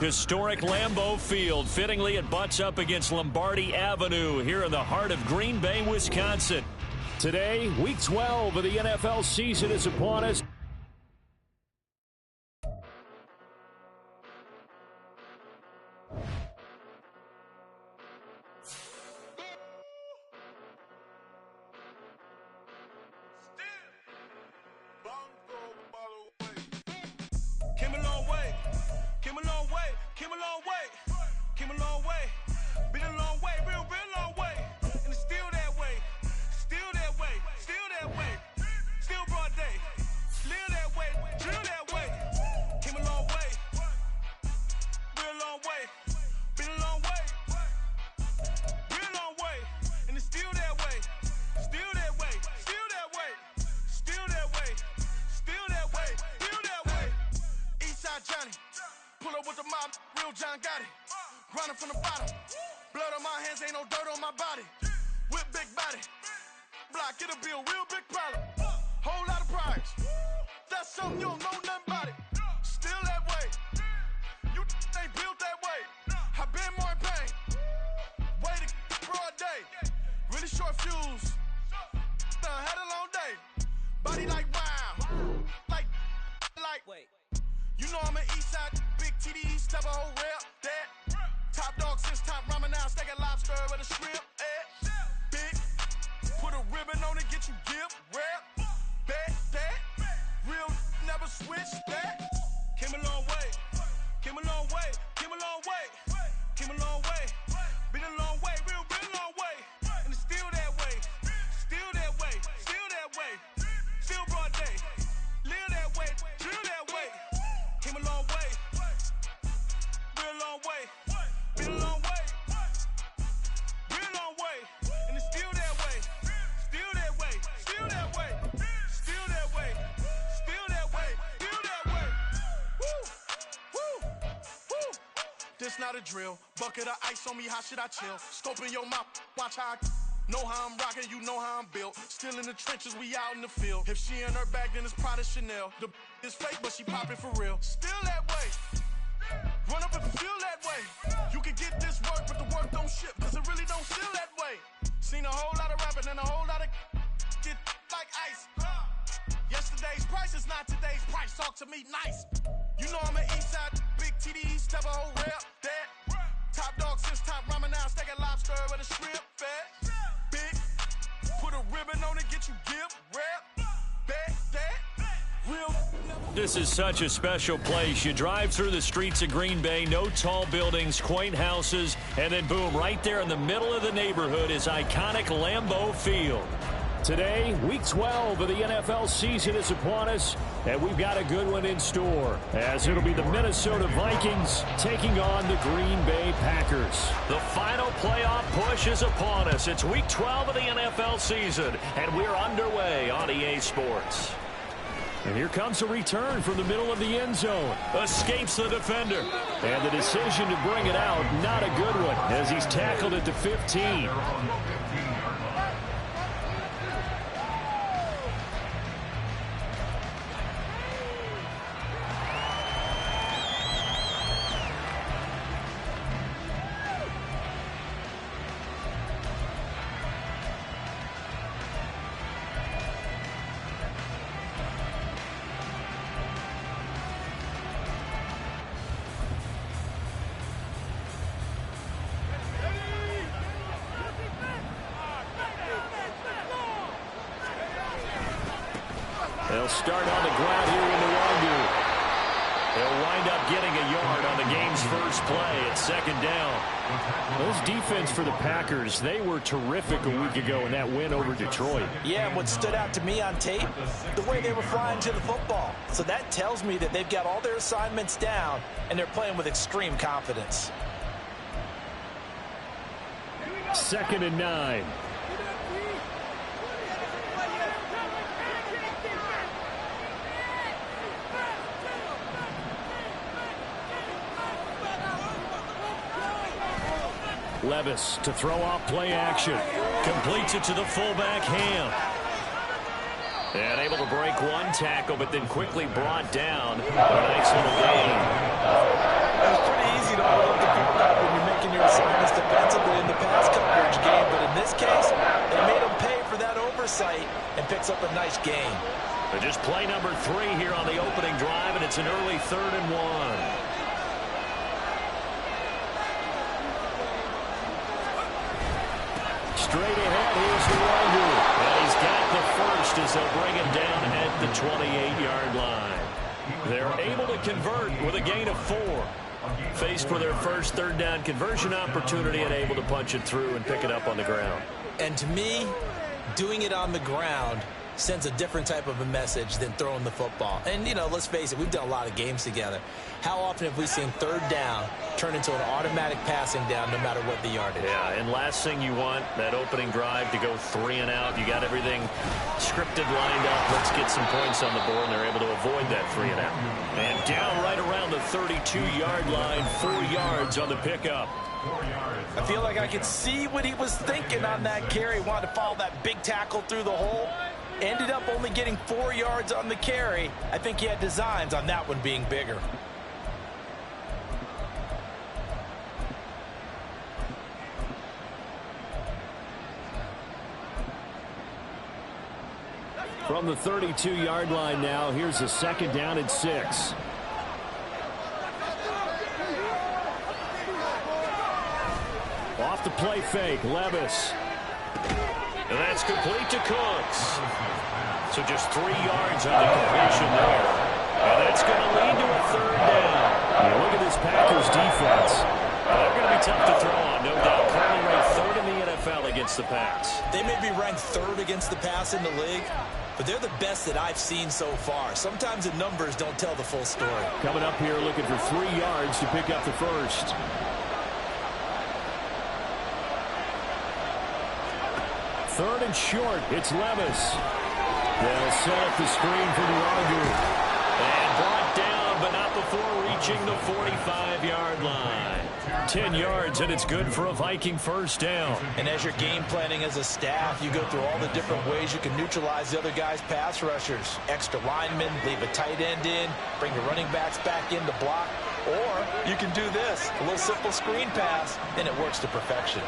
Historic Lambeau Field. Fittingly, it butts up against Lombardi Avenue here in the heart of Green Bay, Wisconsin. Today, Week 12 of the NFL season is upon us. Came a long way, came a long way, came a long way, came a long way, been a long way, real long way, and it's still that way, still that way, still that way, still broad day, live that way, drill that way, came a long way, real long way, been a long way, real long way, and it's still that way, still that way, still that way, still that way, still that way, still that way. Eastside Johnny, pull up with the mob, real John got it. Grinding from the bottom, blood on my hands, ain't no dirt on my body. Whip big body, block, it'll be a real big problem. Whole lot of prize, that's something you don't know nothing about it. Still that way, you ain't built that way. I been more in pain, way to broad day. Really short fuse, done had a long day. Body like wow, like. Wait. You know I'm an east side, big TD, step a whole rep, that. Top dog since top ramen now, stack a lobster with a shrimp, big, put a ribbon on it, get you give, rep, bet, that. Real never switch, that. Came a long way, came a long way, came a long way, came a long way. Been a long way, real long way. And it's still that way, still that way, still that way, still broad day. Live that way, drill that way. Came a long way, real long way, been a long way, real long way, and it's still that way, still that way, still that way, still that way, still that way, still that way. Woo, woo, woo. This not a drill, bucket of ice on me, how should I chill? Scope in your mouth, watch how I know how I'm rocking, you know how I'm built. Still in the trenches, we out in the field. If she in her bag, then it's Prada Chanel. The is fake, but she poppin' for real. Still that way. Run up if you feel that way. You can get this work, but the work don't ship, cause it really don't feel that way. Seen a whole lot of rapping and a whole lot of get like ice. Yesterday's price is not today's price. Talk to me nice. You know I'm an east side, big TD, step a whole rep, that. Top dog since top ramen now, stack a lobster with a shrimp, fat. Put a ribbon on it, get you give, rep, bet, that, real. This is such a special place. You drive through the streets of Green Bay, no tall buildings, quaint houses, and then boom, right there in the middle of the neighborhood is iconic Lambeau Field. Today, Week 12 of the NFL season is upon us, and we've got a good one in store, as it'll be the Minnesota Vikings taking on the Green Bay Packers. The final playoff push is upon us. It's Week 12 of the NFL season, and we're underway on EA Sports. And here comes a return from the middle of the end zone. Escapes the defender. And the decision to bring it out, not a good one, as he's tackled at the 15. They'll start on the ground here in the Wagyu. They'll wind up getting a yard on the game's first play at second down. Those defense for the Packers, they were terrific a week ago in that win over Detroit. Yeah, and what stood out to me on tape, the way they were flying to the football. So that tells me that they've got all their assignments down, and they're playing with extreme confidence. 2nd and 9. Levis to throw off play action. Completes it to the fullback, Ham. And able to break one tackle, but then quickly brought down. A nice little gain. It was pretty this case, they made him pay for that oversight and picks up a nice gain. But just play number 3 here on the opening drive, and it's an early 3rd and 1. Straight ahead, here's the Wonder. And he's got the first as they'll bring him down at the 28-yard line. They're able to convert with a gain of 4. Faced with their first 3rd down conversion opportunity and able to punch it through and pick it up on the ground. And to me, doing it on the ground sends a different type of a message than throwing the football. And, you know, let's face it, we've done a lot of games together. How often have we seen 3rd down turn into an automatic passing down no matter what the yardage? Yeah, and last thing you want, that opening drive to go 3 and out. You got everything scripted, lined up. Let's get some points on the board, and they're able to avoid that 3 and out. And down right around the 32-yard line, 4 yards on the pickup. I feel like I could see what he was thinking on that carry. He wanted to follow that big tackle through the hole. Ended up only getting 4 yards on the carry. I think he had designs on that one being bigger. From the 32-yard line now, here's a 2nd down and 6. Off the play fake, Levis. And that's complete to Cooks. So just 3 yards on the completion there. And that's going to lead to a 3rd down. You look at this Packers defense. They're going to be tough to throw on, no doubt. Currently ranked 3rd in the NFL against the pass. They may be ranked 3rd against the pass in the league, but they're the best that I've seen so far. Sometimes the numbers don't tell the full story. Coming up here looking for 3 yards to pick up the first. 3rd and short. It's Levis. They'll set up the screen for the Arger. And brought down, but not before reaching the 45-yard line. 10 yards, and it's good for a Viking 1st down. And as you're game planning as a staff, you go through all the different ways you can neutralize the other guy's pass rushers. Extra linemen, leave a tight end in, bring the running backs back in to block. Or you can do this, a little simple screen pass, and it works to perfection.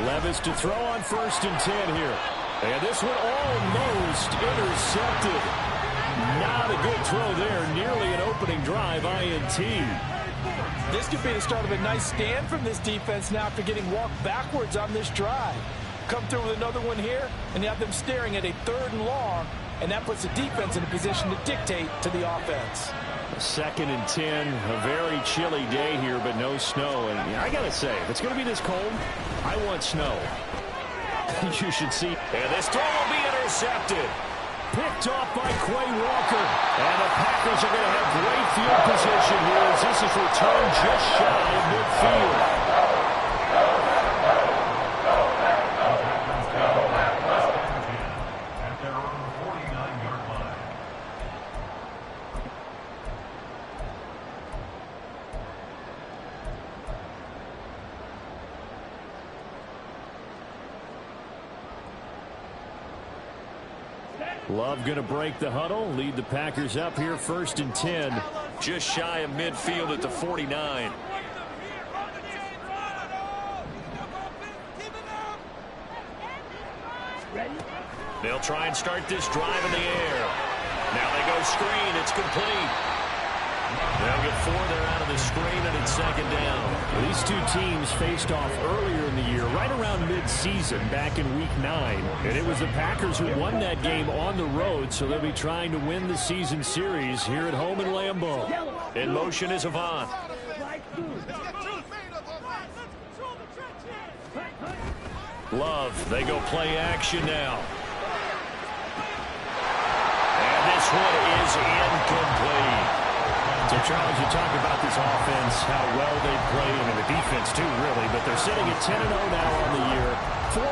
Levis to throw on 1st and 10 here. And this one almost intercepted. Not a good throw there. Nearly an opening drive INT. This could be the start of a nice stand from this defense now after getting walked backwards on this drive. Come through with another one here, and you have them staring at a 3rd and long, and that puts the defense in a position to dictate to the offense. 2nd and 10, a very chilly day here, but no snow. And I got to say, if it's going to be this cold, I want snow. You should see. And this throw will be intercepted. Picked off by Quay Walker. And the Packers are going to have great field position here as this is returned just shy of midfield. Love going to break the huddle, lead the Packers up here 1st and 10. Just shy of midfield at the 49. They'll try and start this drive in the air. Now they go screen. It's complete. They'll get 4 there out of the screen, and it's 2nd down. These two teams faced off earlier in the year, right around mid-season, back in Week 9. And it was the Packers who won that game on the road, so they'll be trying to win the season series here at home in Lambeau. In motion is Avant. Love, they go play action now. And this one is incomplete. So, Charles, you talk about this offense, how well they've played, and the defense, too, really. But they're sitting at 10-0 now on the year. 4-0,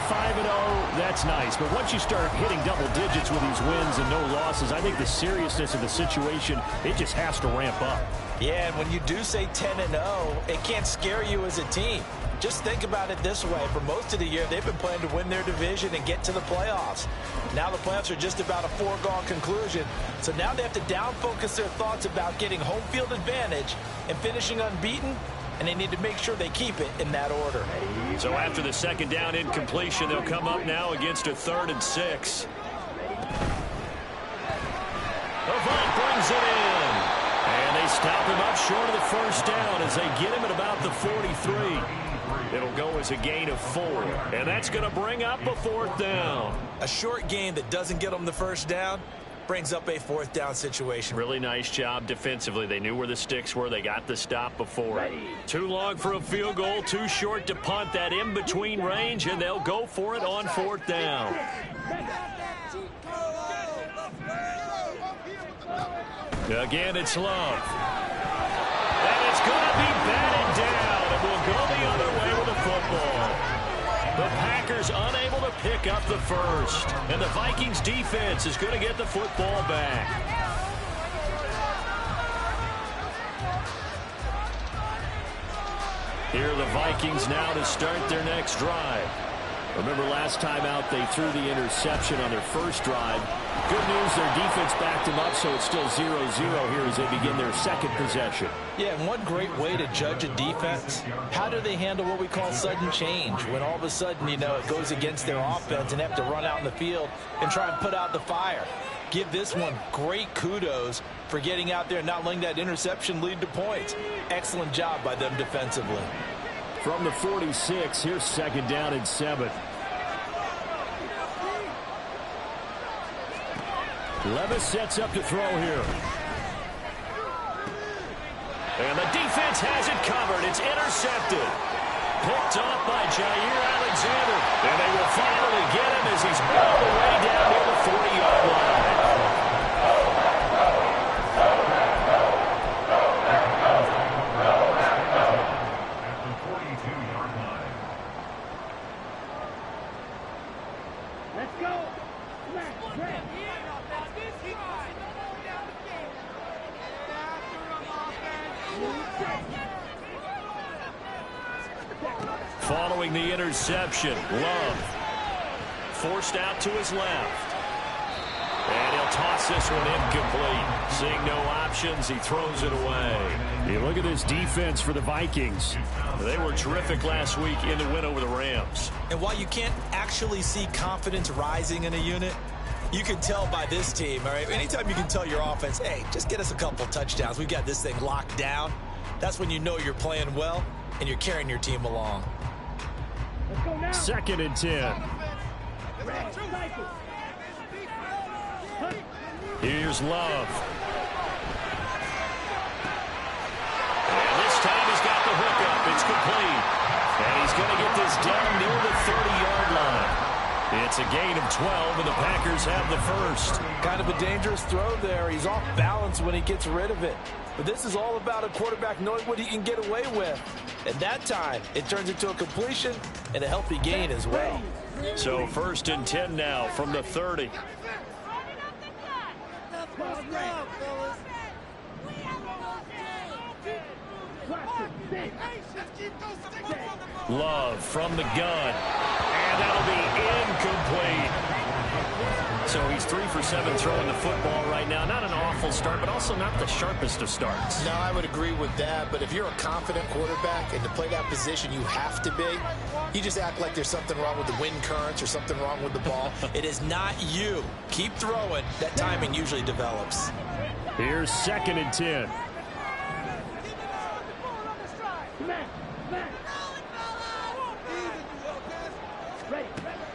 5-0, that's nice. But once you start hitting double digits with these wins and no losses, I think the seriousness of the situation, it just has to ramp up. Yeah, and when you do say 10-0, it can't scare you as a team. Just think about it this way. For most of the year, they've been playing to win their division and get to the playoffs. Now the playoffs are just about a foregone conclusion. So now they have to down-focus their thoughts about getting home field advantage and finishing unbeaten, and they need to make sure they keep it in that order. So after the second down incompletion, they'll come up now against a 3rd and 6. Avant brings it in. And they stop him up short of the first down as they get him at about the 43. It'll go as a gain of 4. And that's going to bring up a 4th down. A short gain that doesn't get them the first down brings up a 4th down situation. Really nice job defensively. They knew where the sticks were. They got the stop before it. Too long for a field goal. Too short to punt that in-between range. And they'll go for it on 4th down. Again, it's Love. And it's going to be batted down. And we'll go the other way with the football. The Packers unable to pick up the first. And the Vikings defense is going to get the football back. Here are the Vikings now to start their next drive. Remember last time out they threw the interception on their first drive. Good news, their defense backed them up, so it's still 0-0 here as they begin their second possession. Yeah, and one great way to judge a defense, how do they handle what we call sudden change? When all of a sudden, you know, it goes against their offense and they have to run out in the field and try and put out the fire. Give this one great kudos for getting out there and not letting that interception lead to points. Excellent job by them defensively. From the 46, here's 2nd down and 7. Levis sets up to throw here. And the defense has it covered. It's intercepted. Picked off by Jair Alexander. And they will finally get him as he's all the way down near the 40-yard line. Following the interception, Love forced out to his left. And he'll toss this one incomplete. Seeing no options, he throws it away. You look at this defense for the Vikings. They were terrific last week in the win over the Rams. And while you can't actually see confidence rising in a unit, you can tell by this team, all right? Anytime you can tell your offense, hey, just get us a couple touchdowns. We've got this thing locked down. That's when you know you're playing well and you're carrying your team along. 2nd and 10. Here's Love. And this time he's got the hookup. It's complete. And he's going to get this down near the 30-yard line. It's a gain of 12, and the Packers have the first. Kind of a dangerous throw there. He's off balance when he gets rid of it. But this is all about a quarterback knowing what he can get away with. And that time, it turns into a completion and a healthy gain as well. So 1st and 10 now from the 30. Love from the gun. And that'll be incomplete. So he's 3 for 7 throwing the football right now. Not an awful start, but also not the sharpest of starts. No, I would agree with that. But if you're a confident quarterback and to play that position you have to be, you just act like there's something wrong with the wind currents or something wrong with the ball. It is not you. Keep throwing. That timing usually develops. Here's 2nd and 10.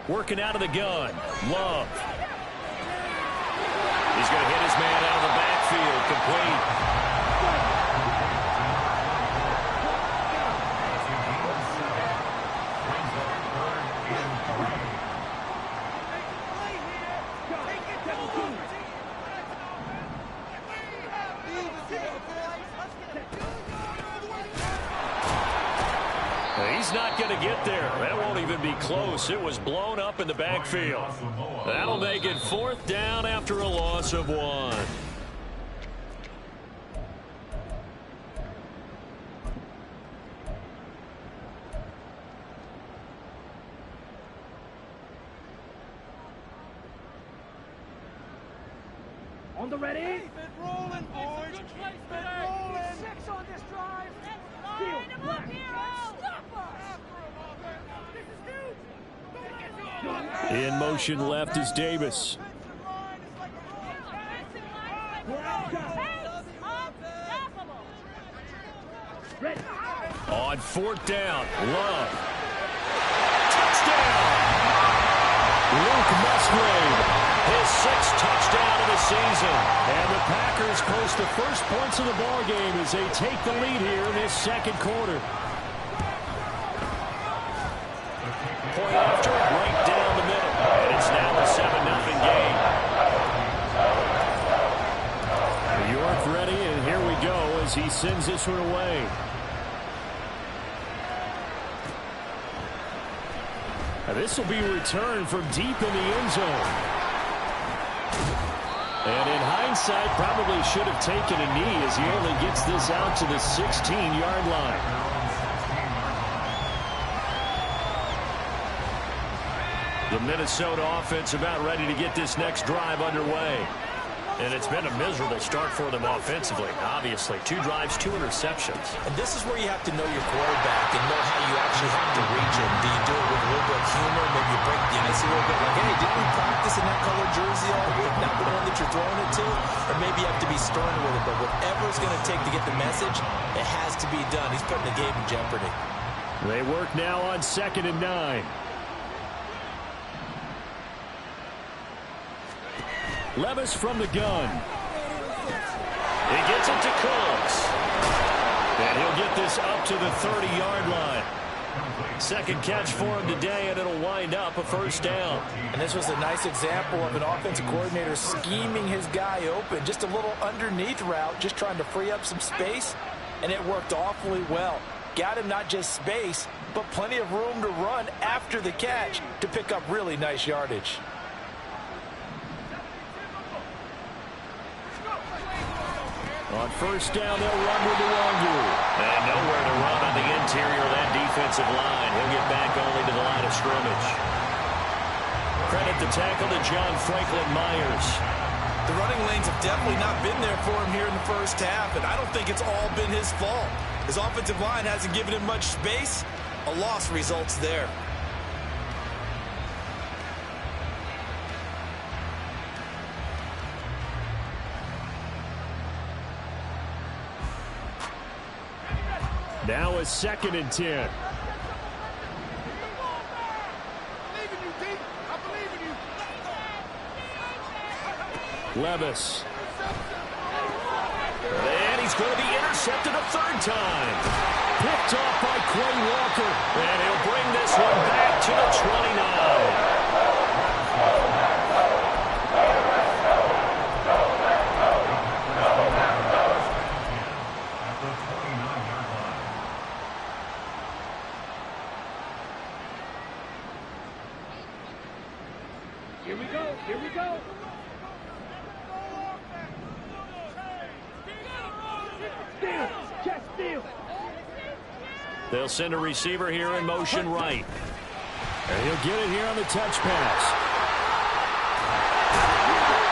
Working out of the gun. Love. He's going to hit his man out of the backfield. Complete. He's not going to get there. That won't even be close. It was blown up in the backfield. That'll make it 4th down after a loss of 1. On the ready. Keep it rolling, boys. Keep it rolling. 6 on this drive. Line him up, hero! In motion left is Davis. On 4th down, Love. Touchdown! Luke Musgrave, his 6th touchdown of the season. And the Packers post the first points of the ball game as they take the lead here in this second quarter. Point after, right down the middle. And it's now a 7-0 game. York ready, and here we go as he sends this one away. Now this will be returned from deep in the end zone. And in hindsight, probably should have taken a knee as he only gets this out to the 16-yard line. The Minnesota offense about ready to get this next drive underway. And it's been a miserable start for them offensively, obviously. 2 drives, 2 interceptions. And this is where you have to know your quarterback and know how you actually have to reach him. Do you do it with a little bit of humor? Maybe you break the ice a little bit like, hey, didn't we practice in that color jersey all week? Not the one that you're throwing it to? Or maybe you have to be stern with it. But whatever it's going to take to get the message, it has to be done. He's putting the game in jeopardy. They work now on 2nd and 9. Levis from the gun. He gets it to Coles. And he'll get this up to the 30-yard line. 2nd catch for him today, and it'll wind up a 1st down. And this was a nice example of an offensive coordinator scheming his guy open. Just a little underneath route, just trying to free up some space, and it worked awfully well. Got him not just space, but plenty of room to run after the catch to pick up really nice yardage. On 1st down, they'll run with the Wangu. And nowhere to run on the interior of that defensive line. He'll get back only to the line of scrimmage. Credit the tackle to John Franklin Myers. The running lanes have definitely not been there for him here in the first half, and I don't think it's all been his fault. His offensive line hasn't given him much space. A loss results there. Now a 2nd and 10. Levis. And he's going to be intercepted a 3rd time. Picked off by Quay Walker. And he'll bring this one back to the 29. Here we go. Here we go. Steal. Check steal. They'll send a receiver here in motion right. And he'll get it here on the touch pass.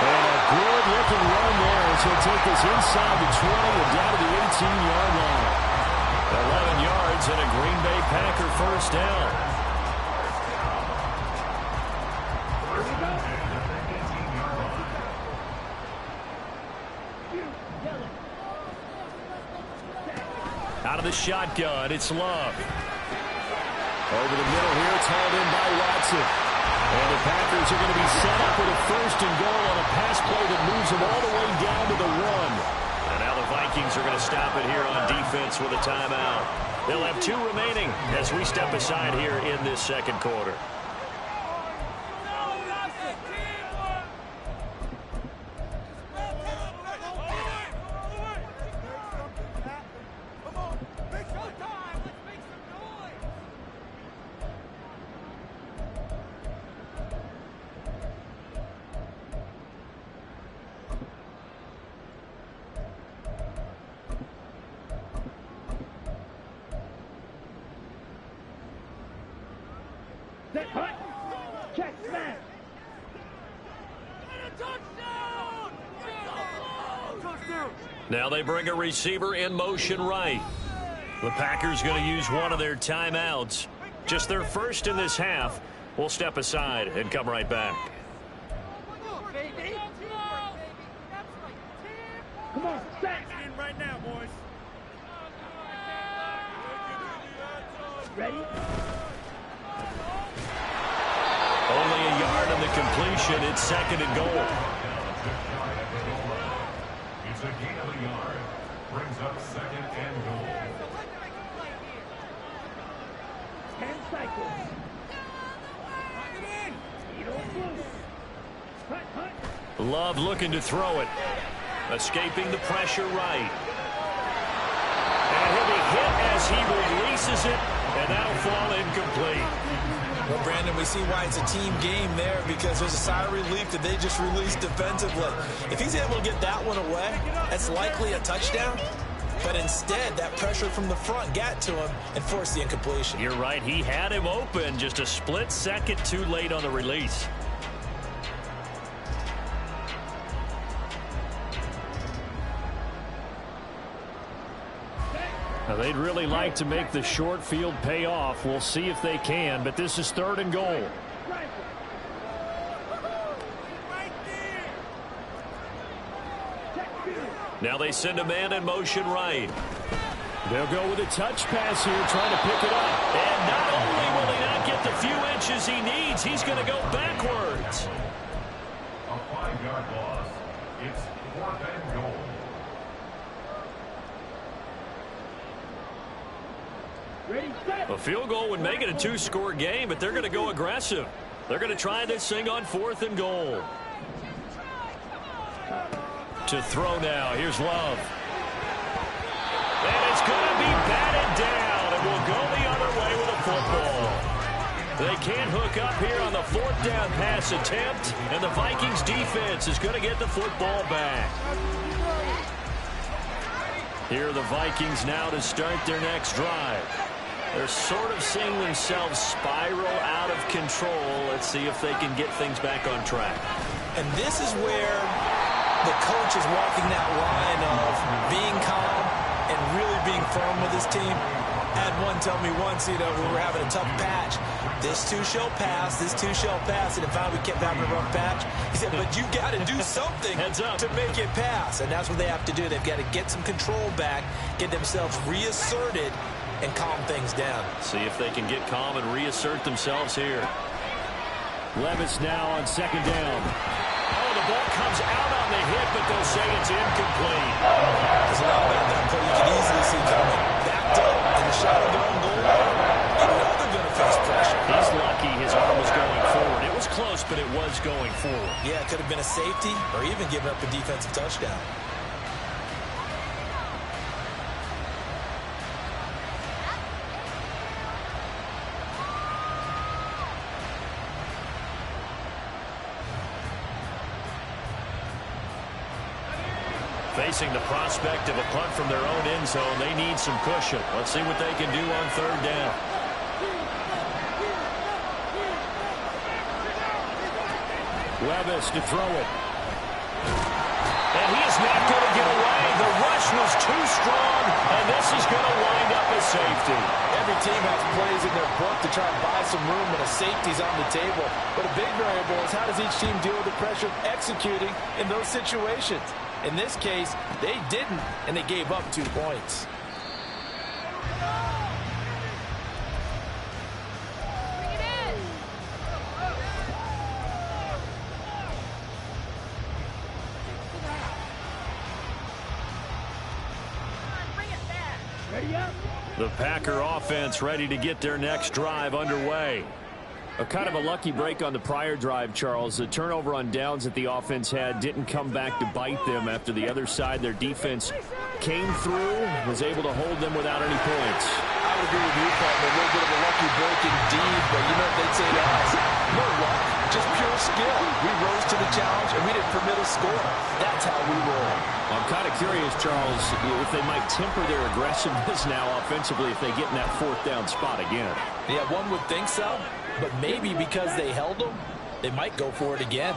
And a good-looking run there as he'll take this inside the 20 and down to the 18-yard line. 11 yards and a Green Bay Packer 1st down. Out of the shotgun, it's Love. Over the middle here, it's hauled in by Watson. And the Packers are going to be set up with a 1st and goal on a pass play that moves them all the way down to the 1. And now the Vikings are going to stop it here on defense with a timeout. They'll have 2 remaining as we step aside here in this second quarter. Set, hut. Check, smash. Now they bring a receiver in motion right. The Packers going to use one of their timeouts. Just their first in this half. We'll step aside and come right back. Come on, set. In right now, boys. Ready? Only a yard on the completion. It's 2nd and goal. It's a gain of a yard. Brings up 2nd and goal. 10 cycles. You don't move. Hut, hut. Love looking to throw it. Escaping the pressure right. And he'll be hit as he releases it, and that'll fall incomplete. Well, Brandon, we see why it's a team game there, because there's a sigh of relief that they just released defensively. If he's able to get that one away, that's likely a touchdown. But instead, that pressure from the front got to him and forced the incompletion. You're right. He had him open. Just a split second too late on the release. Now, they'd really like to make the short field pay off. We'll see if they can, but this is 3rd and goal. Now they send a man in motion right. They'll go with a touch pass here, trying to pick it up. And not only will he not get the few inches he needs, he's going to go backwards. A 5-yard loss. It's 4th and goal. Ready, set. A field goal would make it a 2-score game, but they're going to go aggressive. They're going to try this thing on 4th and goal. To throw now. Here's Love. And it's going to be batted down, and will go the other way with a football. They can't hook up here on the 4th down pass attempt, and the Vikings defense is going to get the football back. Here are the Vikings now to start their next drive. They're sort of seeing themselves spiral out of control. Let's see if they can get things back on track. And this is where the coach is walking that line of being calm and really being firm with his team. I had one tell me once, we were having a tough patch. This too shall pass, this too shall pass. And finally we kept having a rough patch. He said, but you got to do something to make it pass. And that's what they have to do. They've got to get some control back, get themselves reasserted, and calm things down. See if they can get calm and reassert themselves here. Levis now on 2nd down. Oh, the ball comes out on the hit, but they'll say it's incomplete. There's a lot about that play you can easily see coming. Backed up in the shot of their own goal line. You know they're going to face pressure. He's lucky his arm was going forward. It was close, but it was going forward. Yeah, it could have been a safety or even giving up a defensive touchdown. Facing the prospect of a punt from their own end zone, they need some cushion. Let's see what they can do on 3rd down. Levis to throw it. And he is not going to get away. The rush was too strong, and this is going to wind up as safety. Every team has plays in their book to try and buy some room when a safety's on the table. But a big variable is how does each team deal with the pressure of executing in those situations. In this case, they didn't, and they gave up 2 points. Bring it in. Bring it back. Ready up. The Packer offense ready to get their next drive underway. A kind of a lucky break on the prior drive, Charles. The turnover on downs that the offense had didn't come back to bite them after the other side. Their defense came through, was able to hold them without any points. I would agree with you, partner. A little bit of a lucky break indeed, but you know what they'd say to us? No luck, just pure skill. We rose to the challenge, and we didn't permit a score. That's how we roll. I'm kind of curious, Charles, if they might temper their aggressiveness now offensively if they get in that 4th down spot again. Yeah, one would think so. But maybe because they held them, they might go for it again.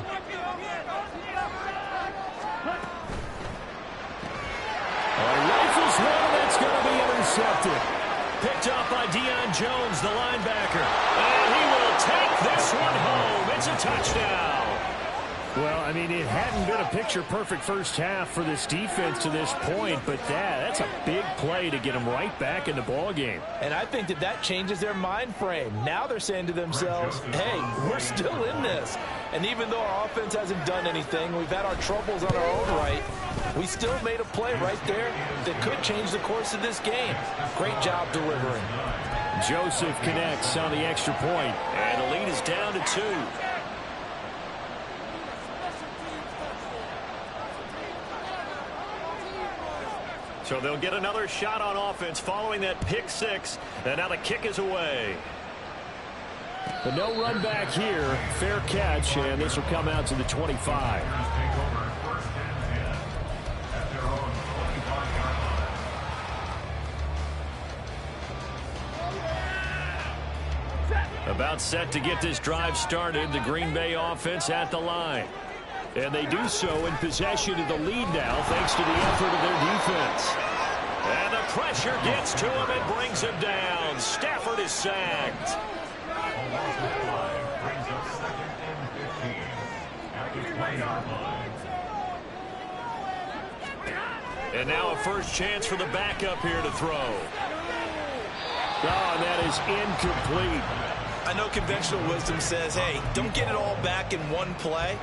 intercepted. Picked up by Deion Jones, the linebacker. And he will take this one home. It's a touchdown. Well, I mean, it hadn't been a picture-perfect first half for this defense to this point, but that's a big play to get them right back in the ballgame. And I think that changes their mind frame. Now they're saying to themselves, hey, we're still in this. And even though our offense hasn't done anything, we've had our troubles on our own right, we still made a play right there that could change the course of this game. Great job delivering. Joseph connects on the extra point. And the lead is down to 2. So they'll get another shot on offense following that pick 6. And now the kick is away. But no run back here. Fair catch, and this will come out to the 25. About set to get this drive started. The Green Bay offense at the line. And they do so in possession of the lead now, thanks to the effort of their defense. And the pressure gets to him and brings him down. Stafford is sacked. And now a first chance for the backup here to throw. Oh, and that is incomplete. I know conventional wisdom says, hey, don't get it all back in one play.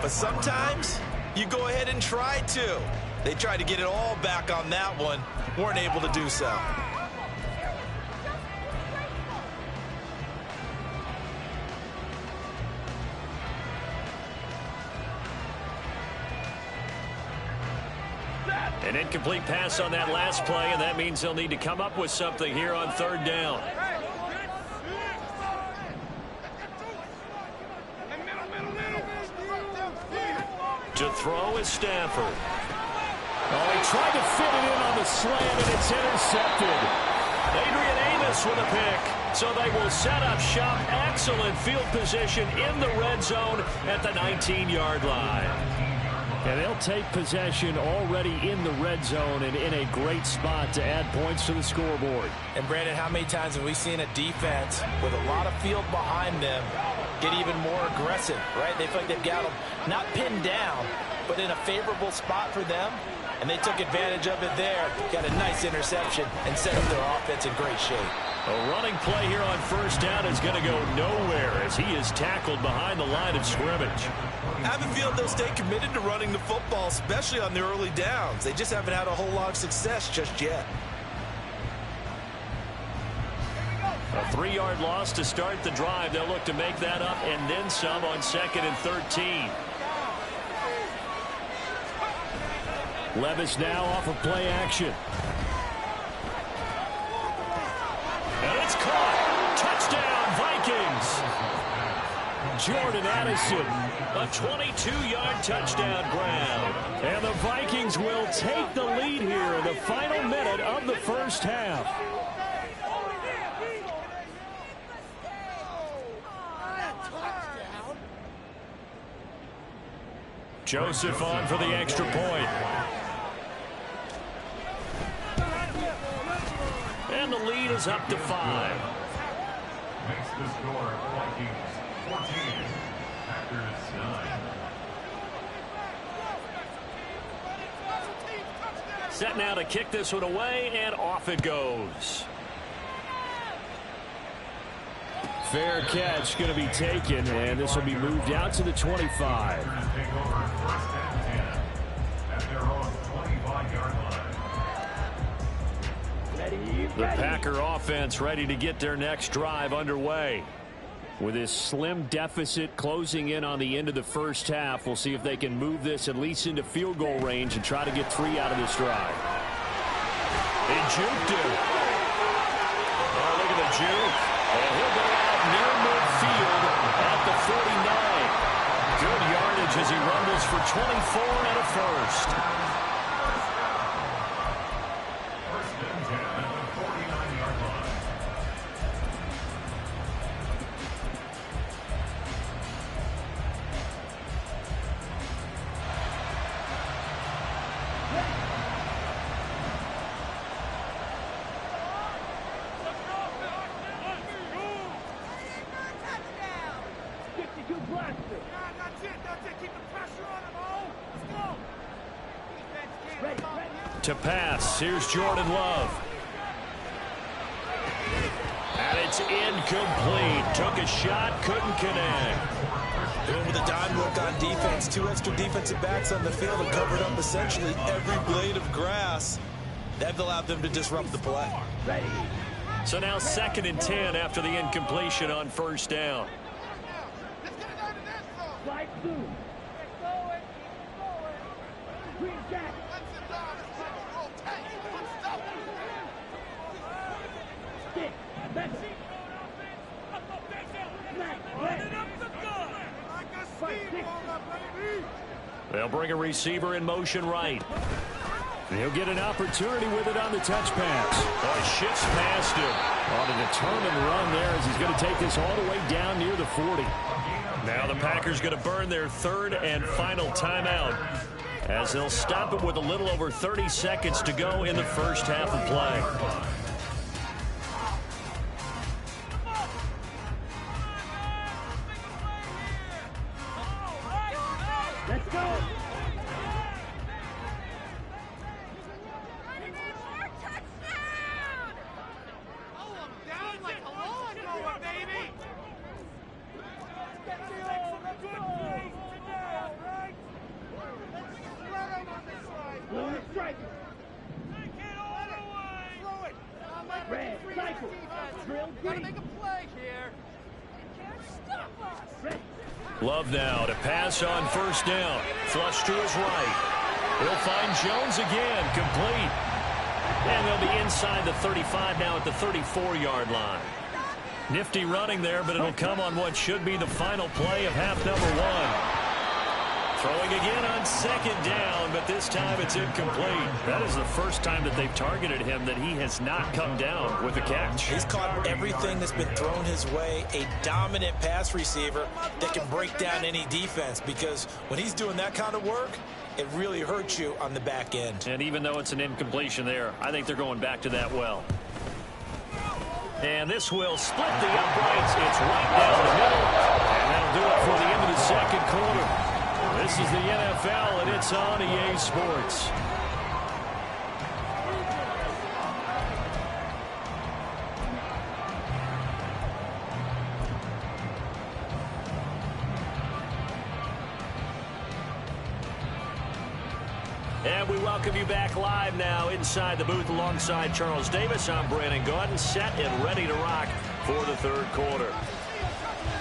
But sometimes you go ahead and try to. They tried to get it all back on that one. Weren't able to do so. An incomplete pass on that last play, and that means they'll need to come up with something here on 3rd down. To throw is Stafford. Oh, he tried to fit it in on the slant, and it's intercepted. Adrian Amos with a pick. So they will set up shop. Excellent field position in the red zone at the 19-yard line. And they'll take possession already in the red zone and in a great spot to add points to the scoreboard. And, Brandon, how many times have we seen a defense with a lot of field behind them get even more aggressive, right? They feel like they've got them not pinned down, but in a favorable spot for them, and they took advantage of it there, got a nice interception, and set up their offense in great shape. A running play here on 1st down is going to go nowhere as he is tackled behind the line of scrimmage. I have a feeling they'll stay committed to running the football, especially on the early downs. They just haven't had a whole lot of success just yet. A 3-yard loss to start the drive. They'll look to make that up and then some on 2nd and 13. Levis now off of play action. And it's caught. Touchdown, Vikings. Jordan Addison. A 22-yard touchdown grab. And the Vikings will take the lead here in the final minute of the first half. Joseph on for the extra point. And the lead is up to 5. Makes the score Vikings 14, Packers 9. Set now to kick this one away, and off it goes. Fair catch going to be taken, and this will be moved out to the 25. Take over 1st and 10 at their own 25-yard line. The Packer offense ready to get their next drive underway. With this slim deficit closing in on the end of the first half, we'll see if they can move this at least into field goal range and try to get 3 out of this drive. He juked him. Oh, look at the juke. And he'll go out near midfield at the 49. Good yardage as he rumbles for 24 and a first. 1st and 10 at the 49-yard line. to pass. Here's Jordan Love. And it's incomplete. Took a shot, couldn't connect. Going with a dime look on defense. 2 extra defensive backs on the field and covered up essentially every blade of grass. That allowed them to disrupt the play. So now 2nd and 10 after the incompletion on 1st down. Slide through. Green jack. Stick. That's it. They'll bring a receiver in motion right. He'll get an opportunity with it on the touch pass. Oh, he shifts past him. On a determined run there as he's going to take this all the way down near the 40. Now the Packers going to burn their 3rd and final timeout as they'll stop it with a little over 30 seconds to go in the first half of play. Let's go. Red, cycle. Drill Gotta make a play here. Stop us. Love now to pass on 1st down. Flush to his right. He'll find Jones again. Complete. And they'll be inside the 35 now at the 34-yard line. Nifty running there, but it'll come on what should be the final play of half number 1. Throwing again on 2nd down, but this time it's incomplete. That is the first time that they've targeted him that he has not come down with a catch. He's caught everything that's been thrown his way. A dominant pass receiver that can break down any defense, because when he's doing that kind of work, it really hurts you on the back end. And even though it's an incompletion there, I think they're going back to that well. And this will split the uprights. It's right down the middle. And that'll do it for the end of the 2nd quarter. This is the NFL, and it's on EA Sports. And we welcome you back live now inside the booth alongside Charles Davis. I'm Brandon Gaudin, set and ready to rock for the 3rd quarter.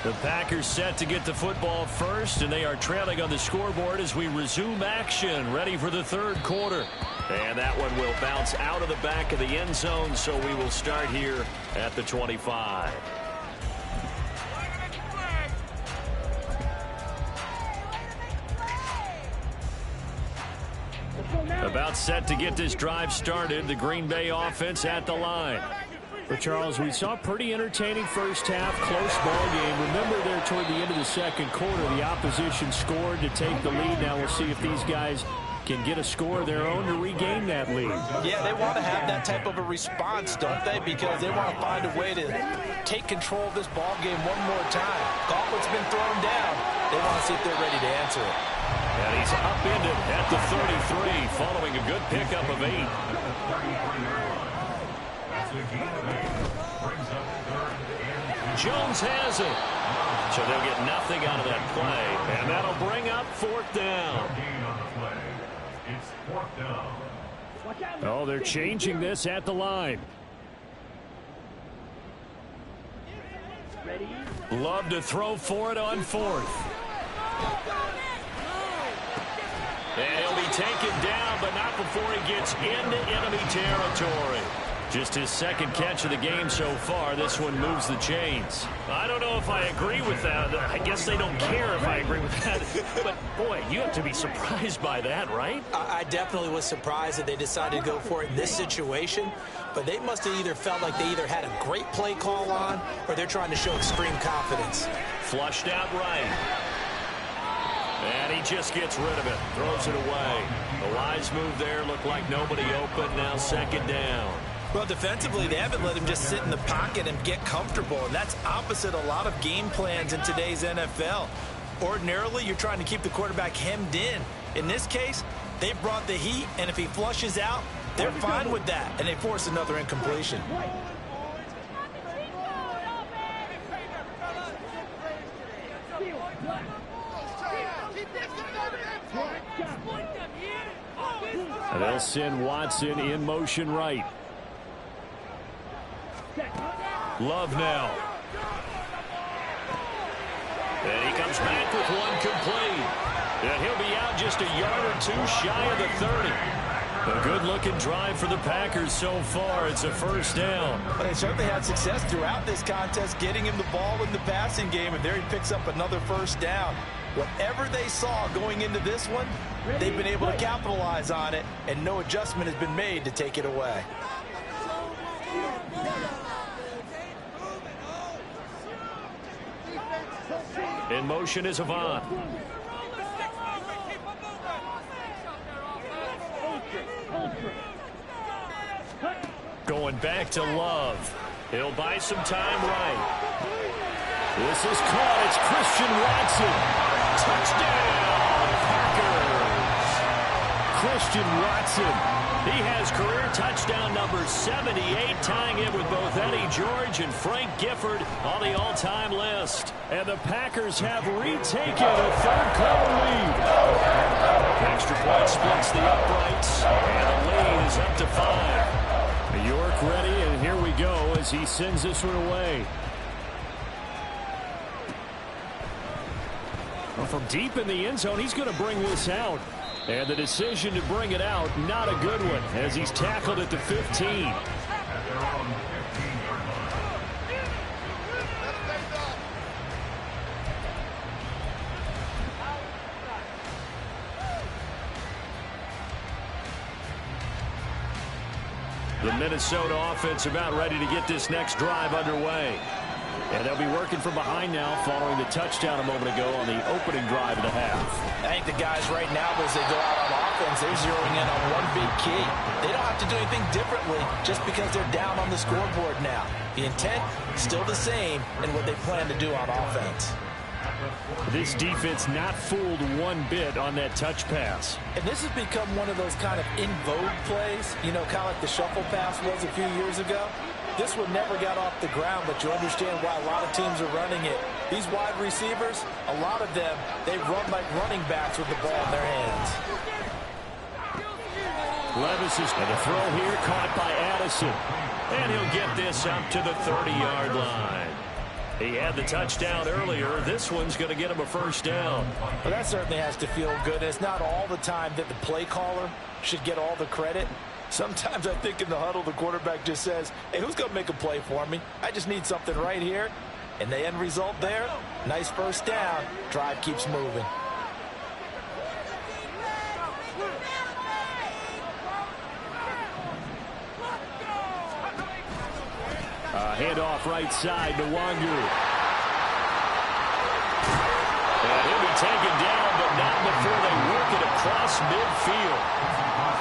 The Packers set to get the football first, and they are trailing on the scoreboard as we resume action, ready for the 3rd quarter. And that one will bounce out of the back of the end zone, so we will start here at the 25. About set to get this drive started, the Green Bay offense at the line. But, Charles, we saw pretty entertaining first half, close ball game. Remember there toward the end of the 2nd quarter, the opposition scored to take the lead. Now we'll see if these guys can get a score of their own to regain that lead. Yeah, they want to have that type of a response, don't they? Because they want to find a way to take control of this ball game one more time. Gauntlet's been thrown down. They want to see if they're ready to answer it. And he's upended at the 33 following a good pickup of 8. Jones has it. So they'll get nothing out of that play. And that'll bring up 4th down. Oh, they're changing this at the line. Love to throw for it on 4th. And he'll be taken down, but not before he gets into enemy territory. Just his 2nd catch of the game so far. This one moves the chains. I don't know if I agree with that. I guess they don't care if I agree with that. But, boy, you have to be surprised by that, right? I definitely was surprised that they decided to go for it in this situation. But they must have either felt like they either had a great play call on or they're trying to show extreme confidence. Flushed out right. And he just gets rid of it. Throws it away. The wise move there. Looked like nobody open. Now 2nd down. Well, defensively, they haven't let him just sit in the pocket and get comfortable, and that's opposite a lot of game plans in today's NFL. Ordinarily, you're trying to keep the quarterback hemmed in. In this case, they brought the heat, and if he flushes out, They're fine with that, and they force another incompletion. And they'll send Watson in motion right. Love now. And he comes back with one complete. And he'll be out just a yard or two shy of the 30. A good-looking drive for the Packers so far. It's a first down. But they certainly had success throughout this contest, getting him the ball in the passing game, and there he picks up another first down. Whatever they saw going into this one, they've been able to capitalize on it, and no adjustment has been made to take it away. In motion is Avant. Going back to Love. He'll buy some time right. This is caught. It's Christian Watson. Touchdown, Packers. Christian Watson. He has career touchdown number 78, tying it with both Eddie George and Frank Gifford on the all-time list. And the Packers have retaken a third-quarter lead. Extra point splits the uprights, and the lead is up to 5. York ready, and here we go as he sends this one away. Well, from deep in the end zone, he's going to bring this out. And the decision to bring it out, not a good one, as he's tackled at the 15. The Minnesota offense about ready to get this next drive underway. And they'll be working from behind now following the touchdown a moment ago on the opening drive of the half. I think the guys right now, as they go out on offense, they're zeroing in on one big key. They don't have to do anything differently just because they're down on the scoreboard now. The intent still the same in what they plan to do on offense. This defense not fooled one bit on that touch pass. And this has become one of those kind of in vogue plays, you know, kind of like the shuffle pass was a few years ago. This one never got off the ground, but you understand why a lot of teams are running it. These wide receivers, a lot of them, they run like running backs with the ball in their hands. Levis is going to throw here, caught by Addison. And he'll get this up to the 30-yard line. He had the touchdown earlier. This one's going to get him a first down. Well, that certainly has to feel good. It's not all the time that the play caller should get all the credit. Sometimes I think in the huddle, the quarterback just says, hey, who's going to make a play for me? I just need something right here. And the end result there, nice first down. Drive keeps moving. Handoff right side to Wangu. And he'll be taken down, but not before they work it across midfield.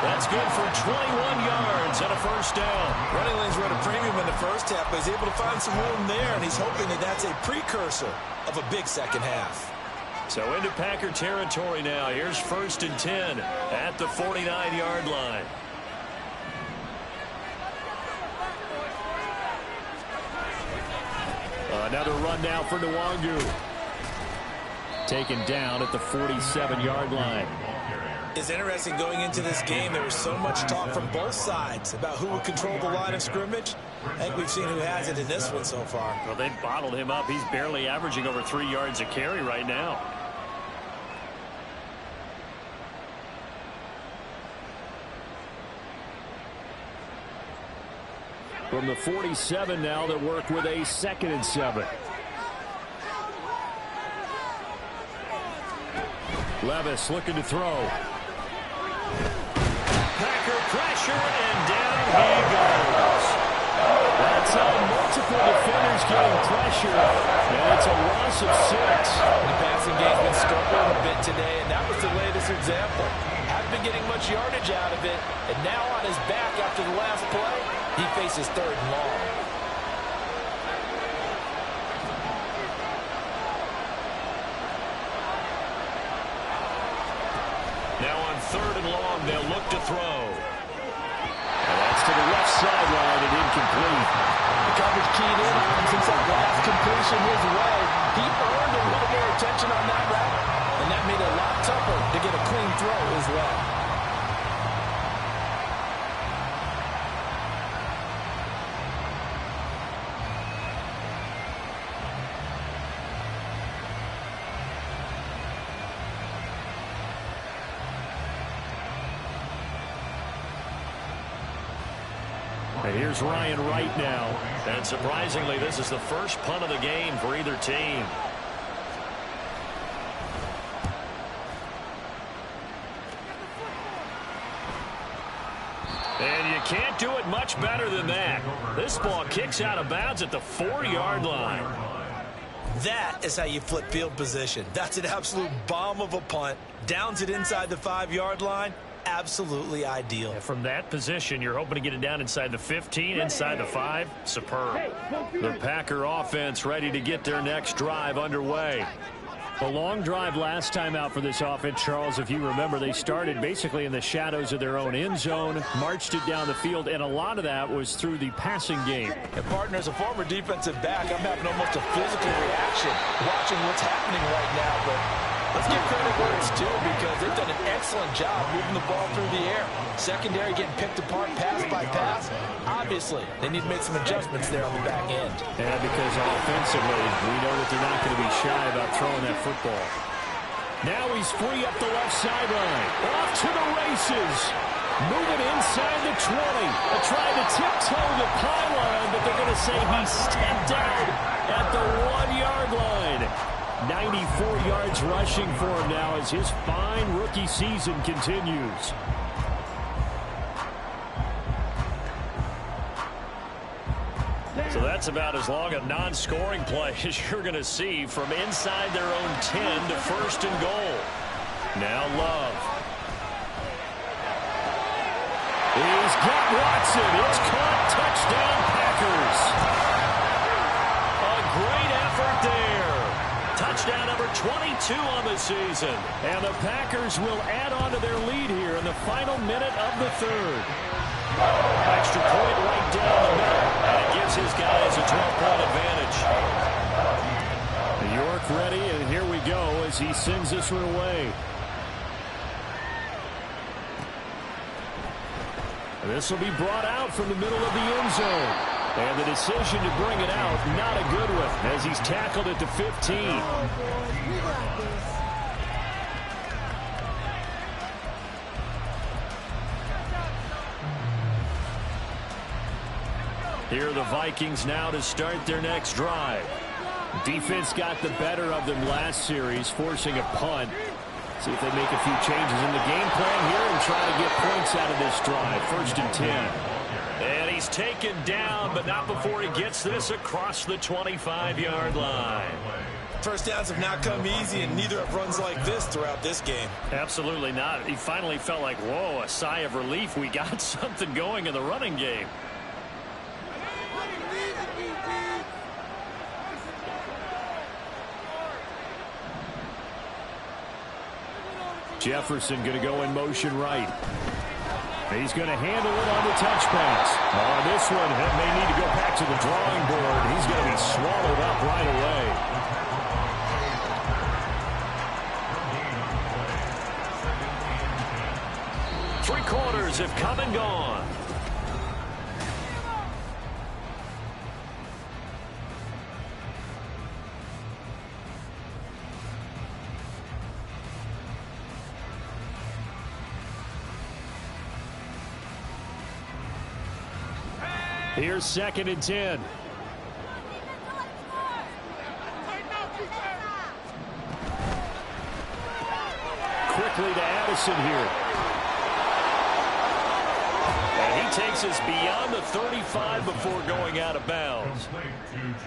That's good for 21 yards and a first down. Running lanes were at a premium in the first half, but he's able to find some room there, and he's hoping that that's a precursor of a big second half. So into Packer territory now. Here's 1st and 10 at the 49-yard line. Another run now for Nwangu. Taken down at the 47-yard line. It's interesting going into this game. There was so much talk from both sides about who would control the line of scrimmage. I think we've seen who has it in this one so far. Well, they've bottled him up. He's barely averaging over 3 yards a carry right now. From the 47 now, they work with a 2nd and 7. Levis looking to throw. Packer pressure, and down he goes. That's multiple defenders getting pressure, and it's a loss of 6. The passing game's been struggling a bit today, and that was the latest example. Hadn't been getting much yardage out of it, and now on his back after the last play, he faces 3rd and long. Now on 3rd and long, they'll look to throw. the left sideline and incomplete. The coverage keyed in on him since that last completion his way. He earned a little more attention on that route, and that made it a lot tougher to get a clean throw his way. And here's Ryan Wright now. And surprisingly, this is the first punt of the game for either team. And you can't do it much better than that. This ball kicks out of bounds at the 4-yard line. That is how you flip field position. That's an absolute bomb of a punt. Downs it inside the 5-yard line. Absolutely ideal. And from that position, you're hoping to get it down inside the 15, inside the 5. Superb. The Packer offense ready to get their next drive underway. A long drive last time out for this offense, Charles. If you remember, they started basically in the shadows of their own end zone, marched it down the field, and a lot of that was through the passing game. And partner, as a former defensive back, I'm having almost a physical reaction watching what's happening right now. But let's give credit where it's due, because they've done an excellent job moving the ball through the air. Secondary getting picked apart pass by pass. Obviously, they need to make some adjustments there on the back end. Yeah, because offensively, we know that they're not going to be shy about throwing that football. Now he's free up the left sideline. Off to the races. Moving inside the 20. Trying to tiptoe the pylon, but they're going to say he stepped out at the 1-yard line. 94 yards rushing for him now as his fine rookie season continues. So that's about as long a non-scoring play as you're going to see from inside their own 10 to 1st and goal. Now Love. He's got Watson. It's caught. Touchdown, Packers. A great effort there. Touchdown number 22 on the season. And the Packers will add on to their lead here in the final minute of the 3rd. Extra point right down the middle. And it gives his guys a 12-point advantage. York ready, and here we go as he sends this one away. And this will be brought out from the middle of the end zone. And the decision to bring it out, not a good one, as he's tackled at the 15. Here are the Vikings now to start their next drive. Defense got the better of them last series, forcing a punt. See if they make a few changes in the game plan here and try to get points out of this drive. 1st and 10. And he's taken down, but not before he gets this across the 25-yard line. First downs have not come easy, and neither have runs like this throughout this game. Absolutely not. He finally felt like, whoa, a sigh of relief. We got something going in the running game. Jefferson going to go in motion right. He's going to handle it on the touch pass. On this one, he may need to go back to the drawing board. He's going to be swallowed up right away. 3 quarters have come and gone. Here's 2nd and 10. Quickly to Addison here. And he takes us beyond the 35 before going out of bounds.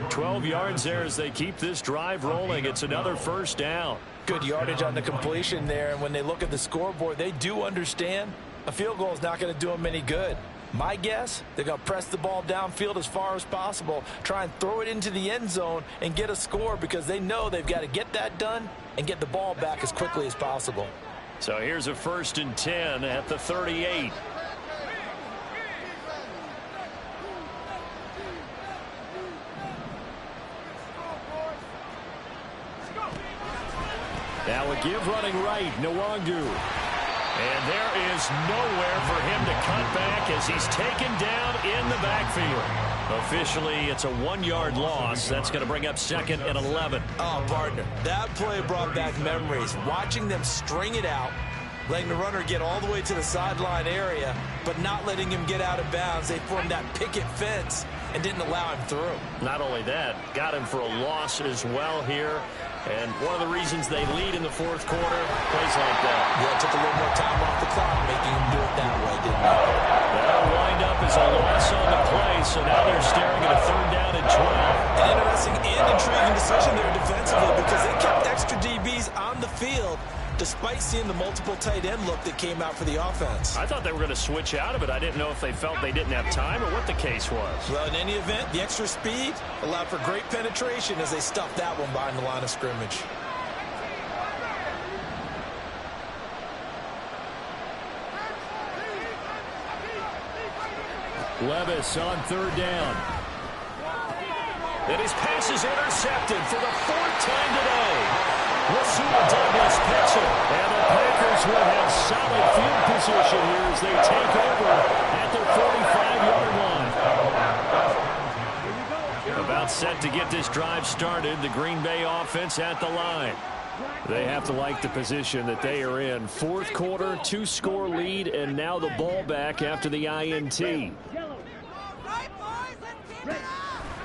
12 yards there as they keep this drive rolling. It's another 1st down. Good yardage on the completion there, and when they look at the scoreboard, they do understand a field goal is not going to do them any good. My guess, they're going to press the ball downfield as far as possible, try and throw it into the end zone and get a score, because they know they've got to get that done and get the ball back as quickly as possible. So here's a 1st and 10 at the 38. give running right, Nwangu. And there is nowhere for him to cut back as he's taken down in the backfield. Officially, it's a 1-yard loss. That's going to bring up 2nd and 11. Oh, partner, that play brought back memories. Watching them string it out, letting the runner get all the way to the sideline area, but not letting him get out of bounds. They formed that picket fence and didn't allow him through. Not only that, got him for a loss as well here. And one of the reasons they lead in the 4th quarter, plays like that. Yeah, it took a little more time off the clock, making him do it that way, didn't it? That'll wind up as a loss on the play, so now they're staring at a 3rd down and 12. An interesting and intriguing decision there defensively because they kept extra DBs on the field despite seeing the multiple tight end look that came out for the offense. I thought they were going to switch out of it. I didn't know if they felt they didn't have time or what the case was. Well, in any event, the extra speed allowed for great penetration as they stuffed that one behind the line of scrimmage. Levis on 3rd down. And his pass is intercepted for the 4th time today. Rasul Douglas picks it. And the Packers will have solid field position here as they take over at their 45-yard line. About set to get this drive started. The Green Bay offense at the line. They have to like the position that they are in. 4th quarter, 2-score lead, and now the ball back after the INT.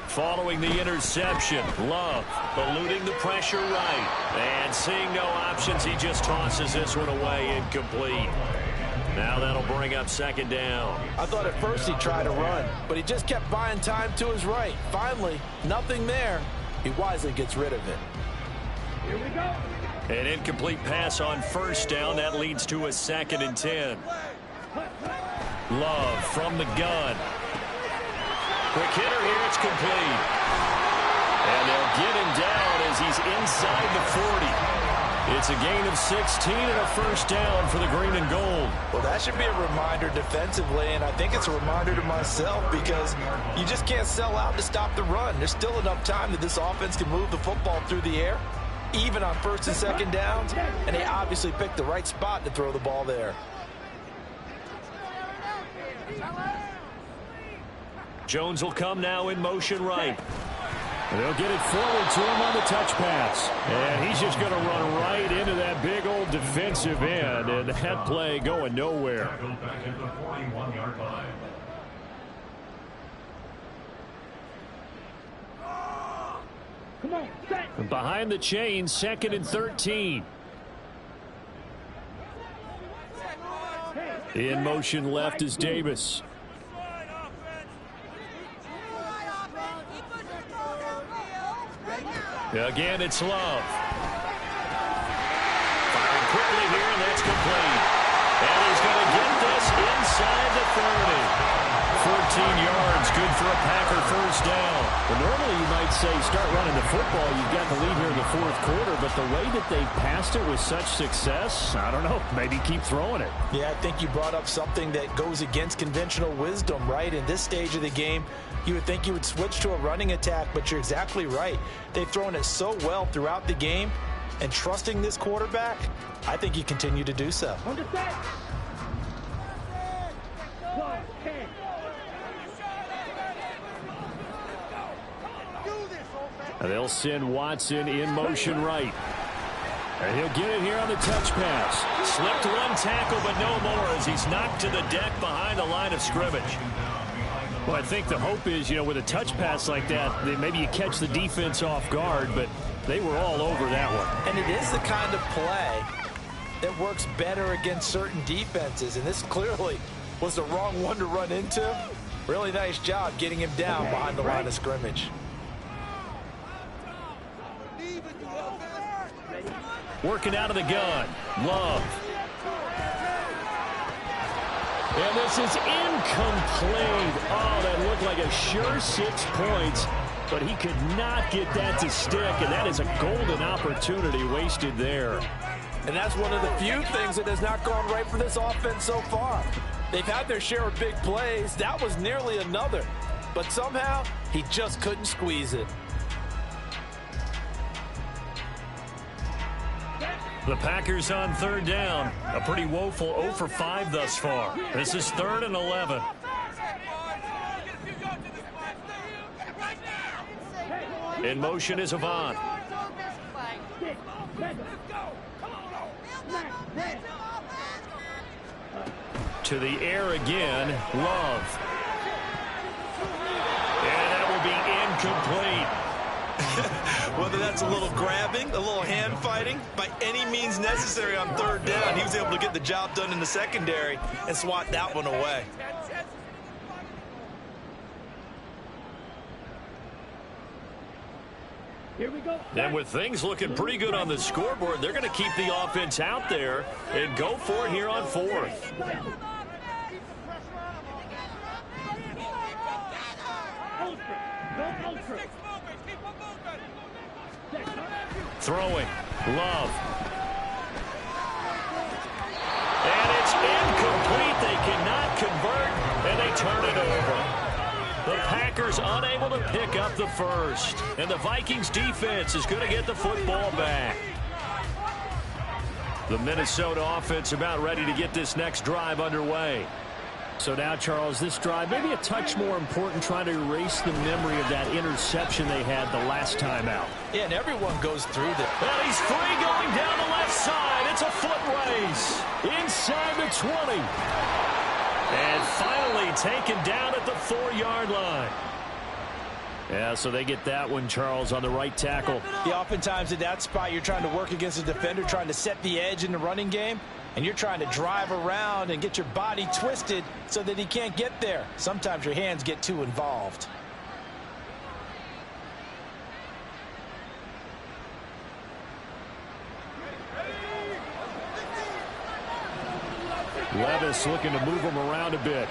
Following the interception, Love eluding the pressure right. And seeing no options, he just tosses this one away, incomplete. Now that'll bring up 2nd down. I thought at first he tried to run, but he just kept buying time to his right. Finally, nothing there. He wisely gets rid of it. Here we go. An incomplete pass on 1st down. That leads to a 2nd and 10. Love from the gun. Quick hitter here, it's complete. And they'll get him down as he's inside the 40. It's a gain of 16 and a 1st down for the green and gold. Well, that should be a reminder defensively, and I think it's a reminder to myself because you just can't sell out to stop the run. There's still enough time that this offense can move the football through the air, even on 1st and 2nd downs, and they obviously picked the right spot to throw the ball there. Jones will come now in motion right. They'll get it forward to him on the touch pass. And he's just going to run right into that big old defensive end. And that play going nowhere. Back at the 41-yard line. Come on, set. Behind the chain, 2nd and 13. In motion left is Davis. Again, it's Love. Firing quickly here, and that's complete. And he's going to get this inside the 30. 14 yards, good for a Packer 1st down. Well, normally you might say start running the football. You've got the lead here in the 4th quarter, but the way that they passed it with such success, I don't know, maybe keep throwing it. Yeah, I think you brought up something that goes against conventional wisdom, right? In this stage of the game, you would think you would switch to a running attack, but you're exactly right. They've thrown it so well throughout the game, and trusting this quarterback, I think you continue to do so. Understand? They'll send Watson in motion right. And he'll get it here on the touch pass. Slipped one tackle, but no more as he's knocked to the deck behind the line of scrimmage. Well, I think the hope is, you know, with a touch pass like that, maybe you catch the defense off guard, but they were all over that one. And it is the kind of play that works better against certain defenses, and this clearly was the wrong one to run into. Really nice job getting him down behind the line of scrimmage. Working out of the gun. Love. And this is incomplete. Oh, that looked like a sure 6 points, but he could not get that to stick, and that is a golden opportunity wasted there. And that's one of the few things that has not gone right for this offense so far. They've had their share of big plays. That was nearly another. But somehow, he just couldn't squeeze it. The Packers on third down. A pretty woeful 0 for 5 thus far. This is 3rd and 11. In motion is Avant. To the air again, Love. And that will be incomplete. Whether that's a little grabbing, a little hand fighting, by any means necessary on third down, he was able to get the job done in the secondary and swat that one away. Here we go. And with things looking pretty good on the scoreboard, they're going to keep the offense out there and go for it here on 4th. Throwing. Love. And it's incomplete. They cannot convert, and they turn it over. The Packers unable to pick up the first. And the Vikings defense is going to get the football back. The Minnesota offense about ready to get this next drive underway. So now, Charles, this drive maybe a touch more important, trying to erase the memory of that interception they had the last time out. Yeah, and everyone goes through that. And he's free going down the left side. It's a foot race. Inside the 20. And finally taken down at the 4-yard line. Yeah, so they get that one, Charles, on the right tackle. Yeah, oftentimes at that spot, you're trying to work against a defender, trying to set the edge in the running game, and you're trying to drive around and get your body twisted so that he can't get there. Sometimes your hands get too involved. Levis looking to move him around a bit.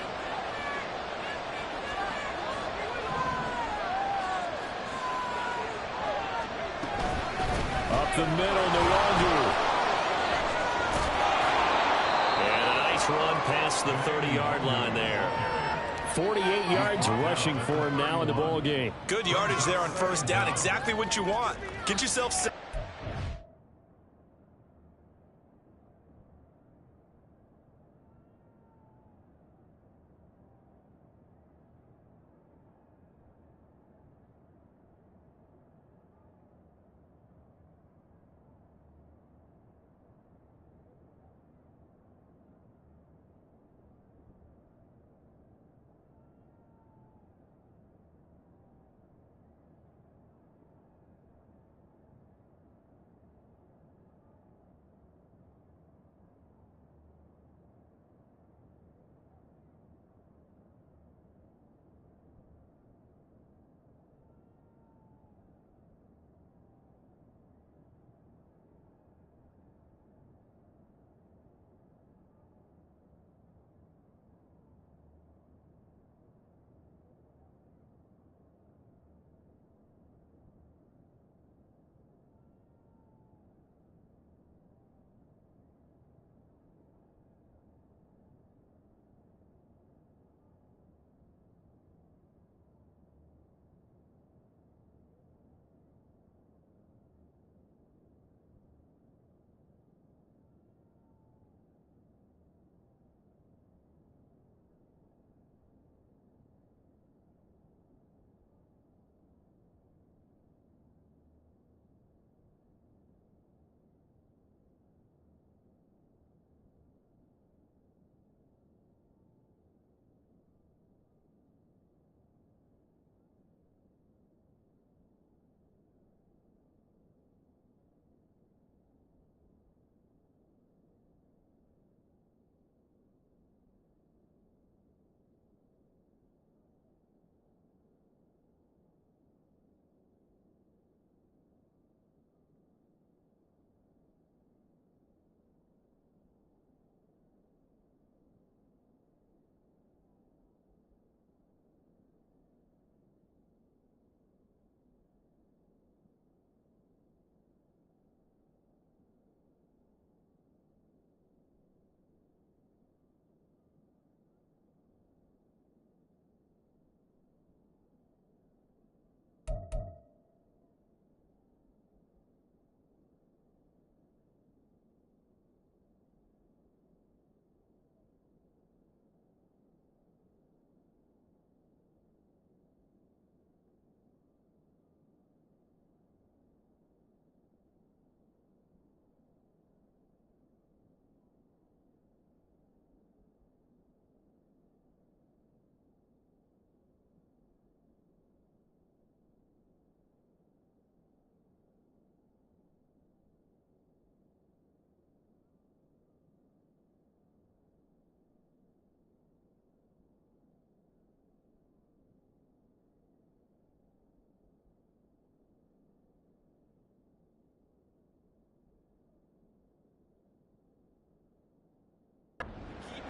Up the middle, Nwangu. And a nice run past the 30-yard line there. 48 yards rushing for him now in the ball game. Good yardage there on first down. Exactly what you want. Get yourself set.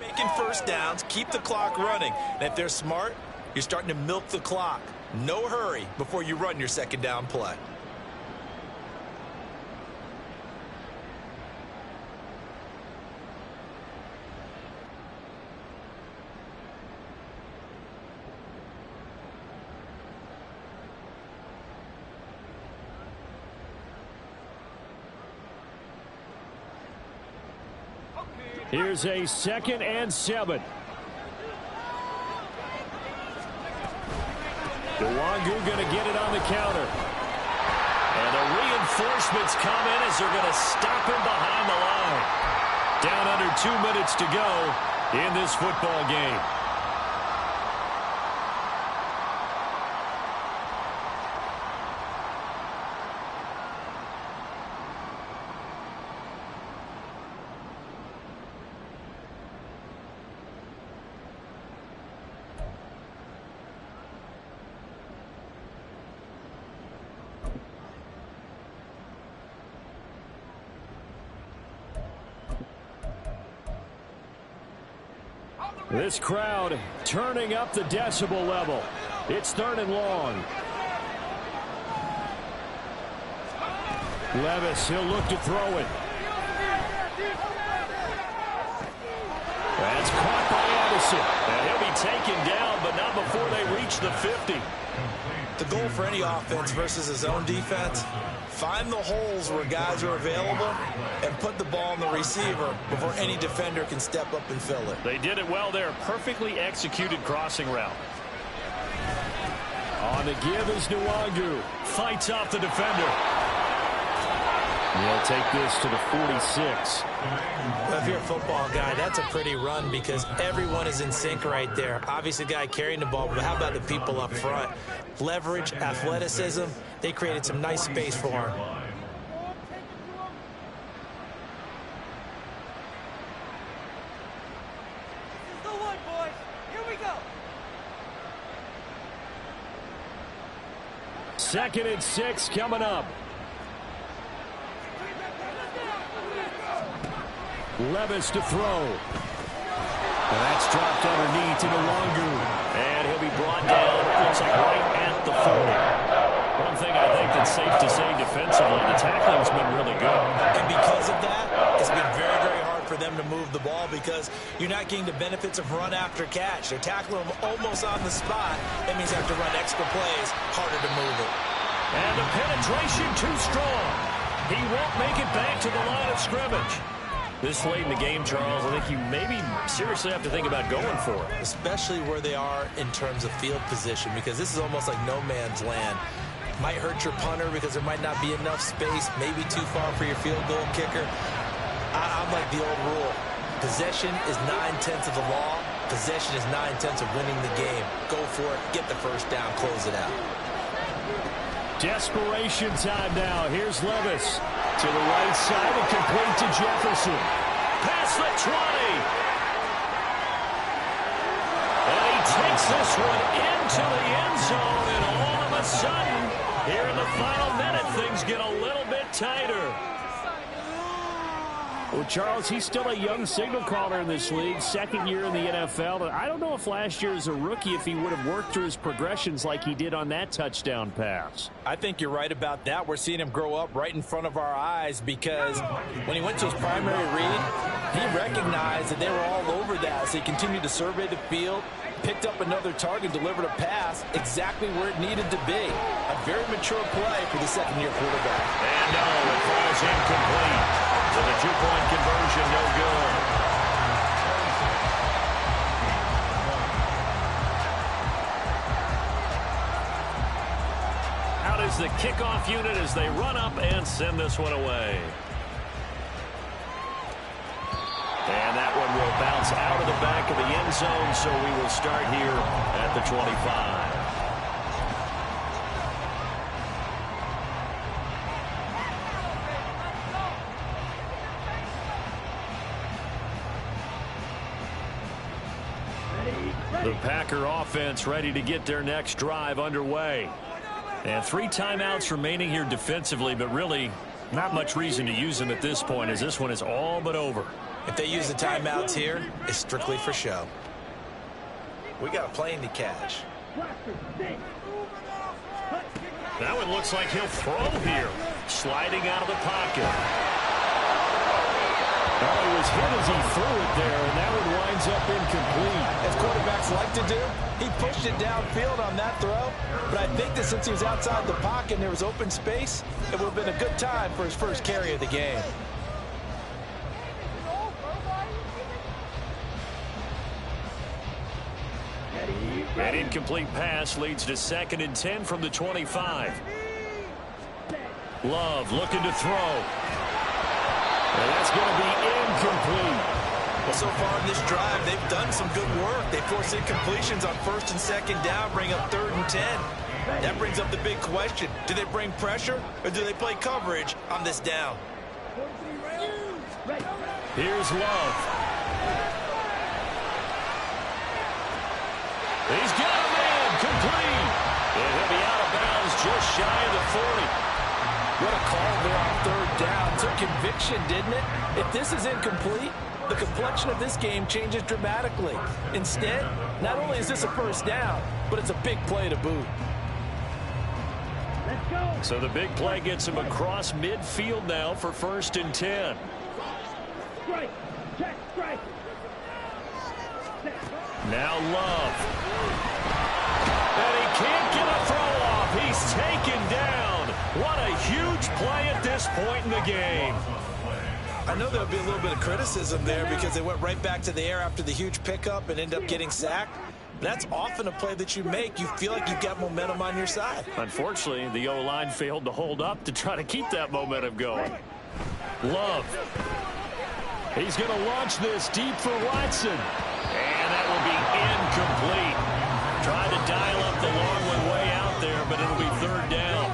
Making first downs, keep the clock running. And if they're smart, you're starting to milk the clock. No hurry before you run your second down play. Here's a 2nd and 7. Nwangu going to get it on the counter. And the reinforcements come in as they're going to stop him behind the line. Down under 2 minutes to go in this football game. This crowd turning up the decibel level. It's 3rd and long. Levis, he'll look to throw it. That's caught by Addison. And he'll be taken down, but not before they reach the 50. The goal for any offense versus his own defense, find the holes where guys are available and put the ball on the receiver before any defender can step up and fill it. They did it well there. Perfectly executed crossing route. On the give is Nwangu. Fights off the defender. He'll take this to the 46. Well, if you're a football guy, that's a pretty run because everyone is in sync right there. Obviously, the guy carrying the ball, but how about the people up front? Leverage, athleticism, they created some nice space for him. This is the one, boys. Here we go. 2nd and 6 coming up. Levis to throw. And that's dropped underneath to Nwangu. And he'll be brought down, looks like right at the 40. One thing I think that's safe to say defensively, the tackling's been really good. And because of that, it's been very, very hard for them to move the ball because you're not getting the benefits of run after catch. They're tackling them almost on the spot. That means they have to run extra plays, harder to move it. And the penetration too strong. He won't make it back to the line of scrimmage. This late in the game, Charles, I think you maybe seriously have to think about going for it. Especially where they are in terms of field position, because this is almost like no man's land. Might hurt your punter because there might not be enough space, maybe too far for your field goal kicker. I'm like the old rule. Possession is 9/10 of the law. Possession is 9/10 of winning the game. Go for it, get the first down, close it out. Desperation time now. Here's Levis. To the right side and complete to Jefferson. Past the 20. And he takes this one into the end zone. And all of a sudden, here in the final minute, things get a little bit tighter. Well, Charles, he's still a young signal caller in this league, 2nd year in the NFL. I don't know if last year as a rookie, if he would have worked through his progressions like he did on that touchdown pass. I think you're right about that. We're seeing him grow up right in front of our eyes because when he went to his primary read, he recognized that they were all over that. So he continued to survey the field, picked up another target, delivered a pass exactly where it needed to be. A very mature play for the 2nd-year quarterback. And no, it falls incomplete. So the 2-point conversion, no good. Out is the kickoff unit as they run up and send this one away. And that one will bounce out of the back of the end zone, so we will start here at the 25. The Packer offense ready to get their next drive underway. And 3 timeouts remaining here defensively, but really not much reason to use them at this point as this one is all but over. If they use the timeouts here, it's strictly for show. We got a plane to catch. Now it looks like he'll throw here. Sliding out of the pocket. Oh, he was hit as he threw it there, and that one winds up incomplete. As quarterbacks like to do, he pushed it downfield on that throw. But I think that since he was outside the pocket and there was open space, it would have been a good time for his first carry of the game. An incomplete pass leads to 2nd and 10 from the 25. Love looking to throw. And that's going to be incomplete. Well, so far in this drive, they've done some good work. They force incompletions on 1st and 2nd down, bring up 3rd and 10. That brings up the big question. Do they bring pressure or do they play coverage on this down? Here's Love. He's got a man complete. And he'll be out of bounds just shy of the 40. What a call there on 3rd down. Took conviction, didn't it? If this is incomplete, the complexion of this game changes dramatically. Instead, not only is this a 1st down, but it's a big play to boot. Let's go. So the big play gets him across midfield now for 1st and 10. Strike. Check. Strike. Now Love. And he can't get a throw off. He's taken down. What a huge play at this point in the game. I know there'll be a little bit of criticism there because they went right back to the air after the huge pickup and ended up getting sacked. That's often a play that you make. You feel like you've got momentum on your side. Unfortunately, the O-line failed to hold up to try to keep that momentum going. Love. He's going to launch this deep for Watson. And that will be incomplete. Tried to dial up the long one way out there, but it'll be 3rd down.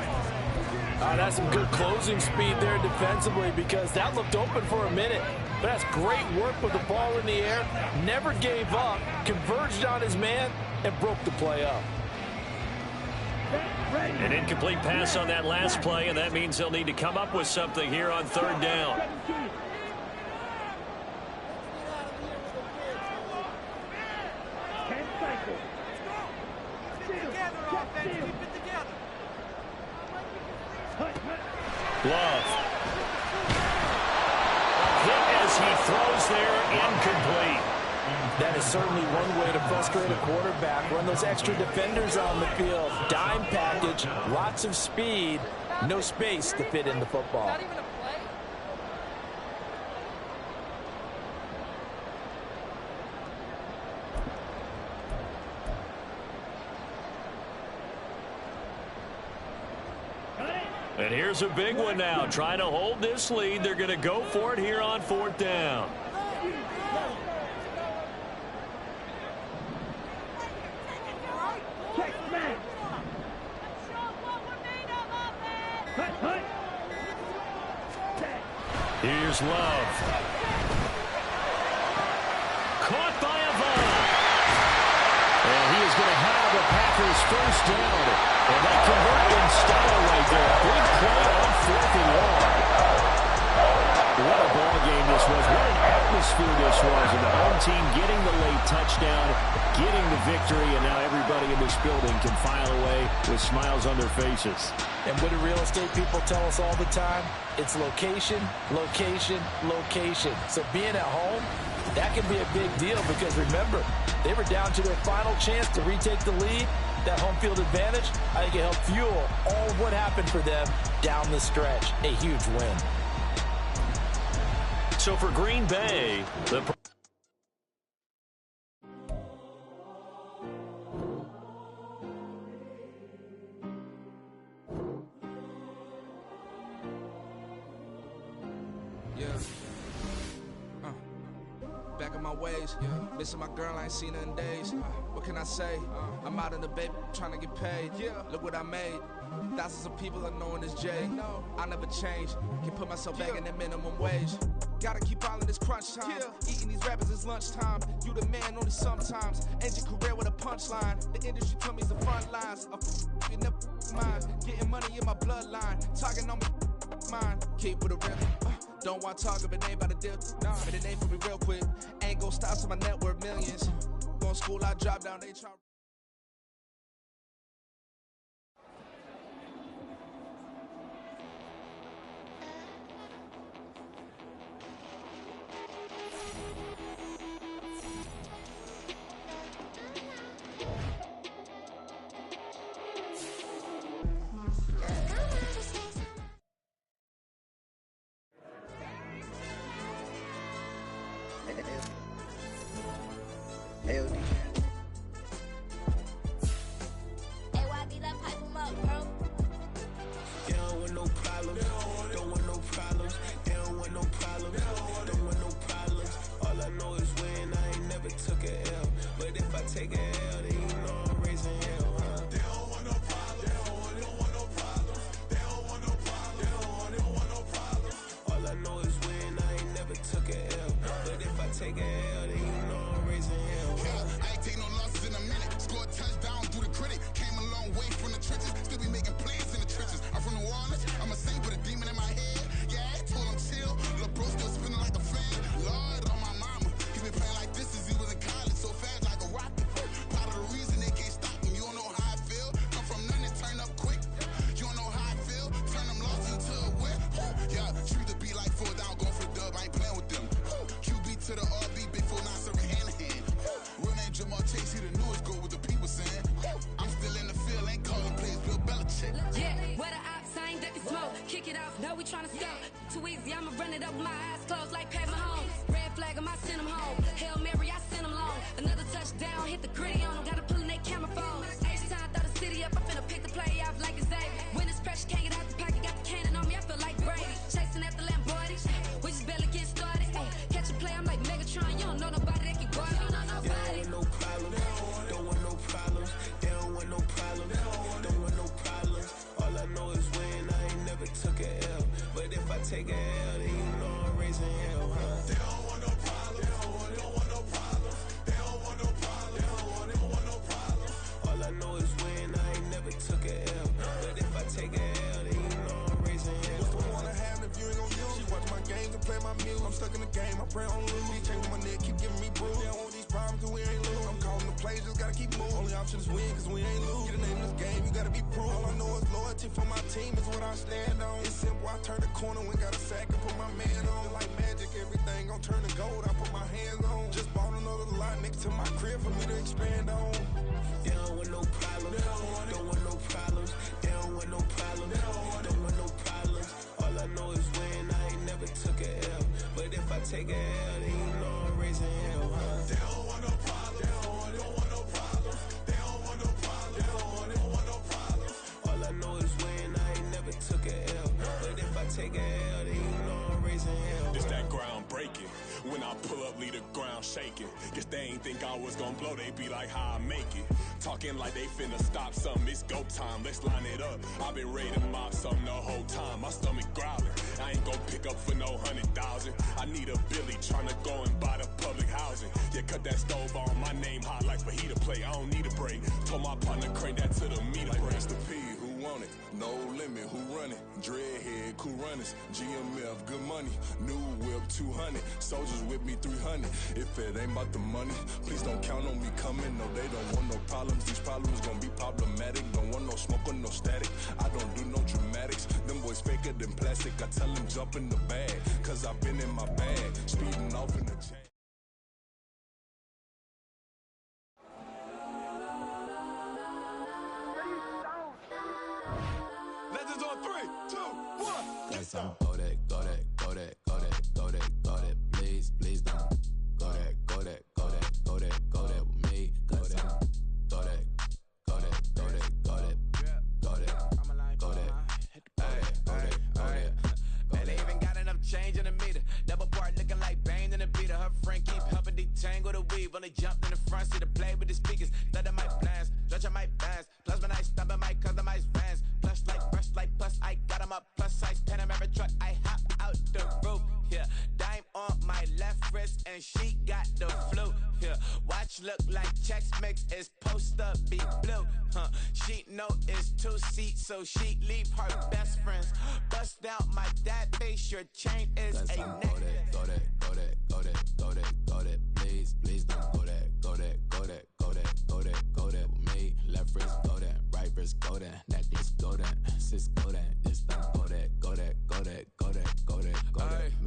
That's some good closing speed there defensively because that looked open for a minute. But that's great work with the ball in the air. Never gave up, converged on his man, and broke the play up. An incomplete pass on that last play, and that means they'll need to come up with something here on 3rd down. Love. Hit as he throws there, incomplete. That is certainly one way to frustrate a quarterback. Run those extra defenders on the field. Dime package, lots of speed, no space to fit in the football. Not even a play. And here's a big one now. Trying to hold this lead. They're going to go for it here on 4th down. Here's Love. Caught by a ball. And he is going to have the Packers 1st down. And they convert in style right there. Big play on 4th and 1. What a ball game this was. What an atmosphere this was. And the home team getting the late touchdown, getting the victory, and now everybody in this building can file away with smiles on their faces. And what do real estate people tell us all the time? It's location, location, location. So being at home, that can be a big deal because remember, they were down to their final chance to retake the lead. That home field advantage, I think it helped fuel all of what happened for them down the stretch. A huge win. So for Green Bay, the Back in my ways, missing my girl, I ain't seen her in days. What can I say? I'm out in the baby, trying to get paid. Look what I made. Thousands of people are knowing this Jay. I never change. Can put myself back in that minimum wage. Gotta keep all in this crunch time. Eating these rappers is lunchtime. You the man only sometimes. End your career with a punchline. The industry told me it's the front lines. You never mind. Getting money in my bloodline. Talking on me. Mine, keep with a rip. Don't want to talk if it ain't about a dip. Nah, but it ain't for me real quick. Ain't gon' stop so my net worth millions. Going to school, I drop down, they try. LD. AYB, let pipe him up, bro. They don't want no problems. Don't want no problems. They don't want no problems. Don't want no problems. All I know is win. I ain't never took a L. But if I take a L, then you know I'm raising hell, huh? They don't want no problems. They don't want no problems. They don't want no problems. They don't want no problems. All I know is win. I ain't never took a L. But if I take a L, then you know I'm raising hell, huh? I ain't take no losses in a minute. Scored touchdown through the critic. Came a long way from the trenches. Still be making plays in the trenches. I'm from New Orleans. I'm a saint with a demon in my head. Yeah, I told him chill. Lil' bro still spinning like a fan. Lord on my mama. He been playing like this since he was in college. So fast like a rocket. Part of the reason they can't stop him. You don't know how I feel. Come from nothing, turn up quick. You don't know how I feel. Turn them losses into a whip. Yeah, treat the beat like 4 down. Going for the dub. I ain't playing with them. QB to the RB. Big 4 9 serving hand to hand. Real name Jamal Chase. He the newest goal with the people saying. I'm still in the field. Ain't calling plays. Bill Belichick. Yeah, where the ops, I ain't ducking smoke. Kick it off, no, we tryna score. Too easy, I'ma run it up with my eyes closed like Pat Mahomes. Red flag, I send him home. Hail Mary, I send him long. Another touchdown, hit the gritty on him. Gotta pull in they camera phones. H-time, throw the city up, I finna pick the play off like it's Xavier. When it's pressure, can't get out the pocket, got the cannon on me, I feel like Brady. Chasing after Lamborghini, we just barely get started. Ay, catch a play, I'm like Megatron, you don't know nobody that can guard it. You know nobody. They don't want no problems. Don't want no problems. They don't want no problems. Don't want no problems. All I know is win. I ain't never took a L. But if I take a L, then you know I'm raising hell, huh? They don't want no problems. They don't want no problems. They don't want no problems. They don't want no problems. All I know is win. I ain't never took a L. But if I take a L, then you know I'm raising hell. What's the point of having if you ain't gon' use? She watch my games and play my music. I'm stuck in the game. I pray on lose. These chains on my neck keep giving me bruise. They don't want these problems 'cause we ain't lose. I'm calling the plays, just gotta keep moving. Only option is win 'cause we ain't lose. Get the name of this game, you gotta be proof. All I know is loyalty for my team is what I stand on. It's simple, I turn the corner when got a sack and put my man on. Like magic, everything gon' turn to gold. I put my hands on. Just bought another lot next to my crib for me to expand on. They don't want no problems. Don't want no problems. They don't want no problems. Don't want no problems. All I know is win. I ain't never took a L. But if I take a L, then you know I'm raising hell, huh? They don't want no problems. They don't want no problems. They don't want no problems. They don't want no problems. All I know is win. I ain't never took a L. But if I take a L, then you know I'm raising hell. It's that ground breaking. When I pull up, leave the ground shaking. Guess they ain't think I was gonna blow, they be like, how I make it. Talking like they finna stop something, it's go time, let's line it up. I've been ready to mob something the whole time, my stomach growling. I ain't gon' pick up for no 100,000. I need a Billy tryna go and buy the public housing. Yeah, cut that stove on, my name hot like fajita plate. I don't need a break. Told my partner crank that to the meter Like break. Mr. P, who want it? No limit, who run it? Dreadhead, cool runners. GMF, good money. New whip, 200. Soldiers with me, 300. If it ain't about the money, please don't count on me coming. No, they don't want no problems. These problems gon' be problematic. Don't want no smoke or no static. I don't do no dramatics. Them boys faker than plastic. I tell them jump in the bag, 'cause I've been in my bag. Speeding off in the chain. Legends on 3, 2, 1. That's on go that, go that, go that, go that, go that, go that. Please, please don't. Go that, go that, go that, go that, go that with me. Go that, go that, go that, go that, go that, go that, go that. Man, they even got enough change in the meter. Double part looking like Bane in the beater. Her friend keep helping detangle the weave. Only jumped in the front seat to play with the speakers. Let my plans, stretch on my bands. Plus when I stumble my customized vans. Plush like brush like plus I got them up. Plus size Panamera truck. I hop out the roof. Yeah, dime on my left wrist and she got the flu. Yeah, Watch look like checks mix is post up be blue. Sheet note is 2 seats, so she leave her best friends. Bust out my dad base, your chain is a neck. Go that, please don't go that with me. Left wrist go that, right wrist go that, necklace go that, sis go that, this don't go that,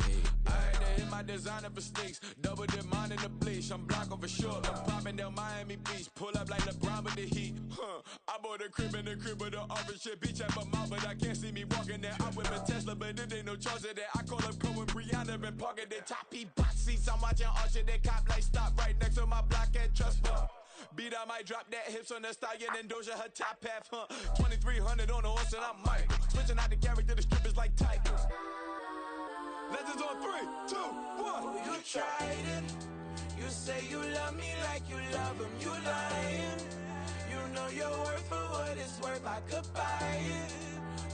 me. Ayy, they hit my designer for sneaks, double dip mine in the bleach. I'm block over short, I'm popping down Miami Beach, pull up like LeBron with the heat. I bought a crib in the crib with the office shit, beach at my mouth, but I can't see me walking there. I whip a Tesla, but it ain't no charge of that. I call up Cohen, Brianna, been parking the top box seats. I'm watching Archer, they cop like stop right next to my block at Trust Fund. Beat, I might drop that hips on the stallion and Doja her top half, 2300 on the horse and I'm Mike. Switching out the character, the strippers like Tigers. Legends on 3, 2, 1. You tried it. You say you love me like you love him. You lying. You know your worth for what it's worth. I could buy it.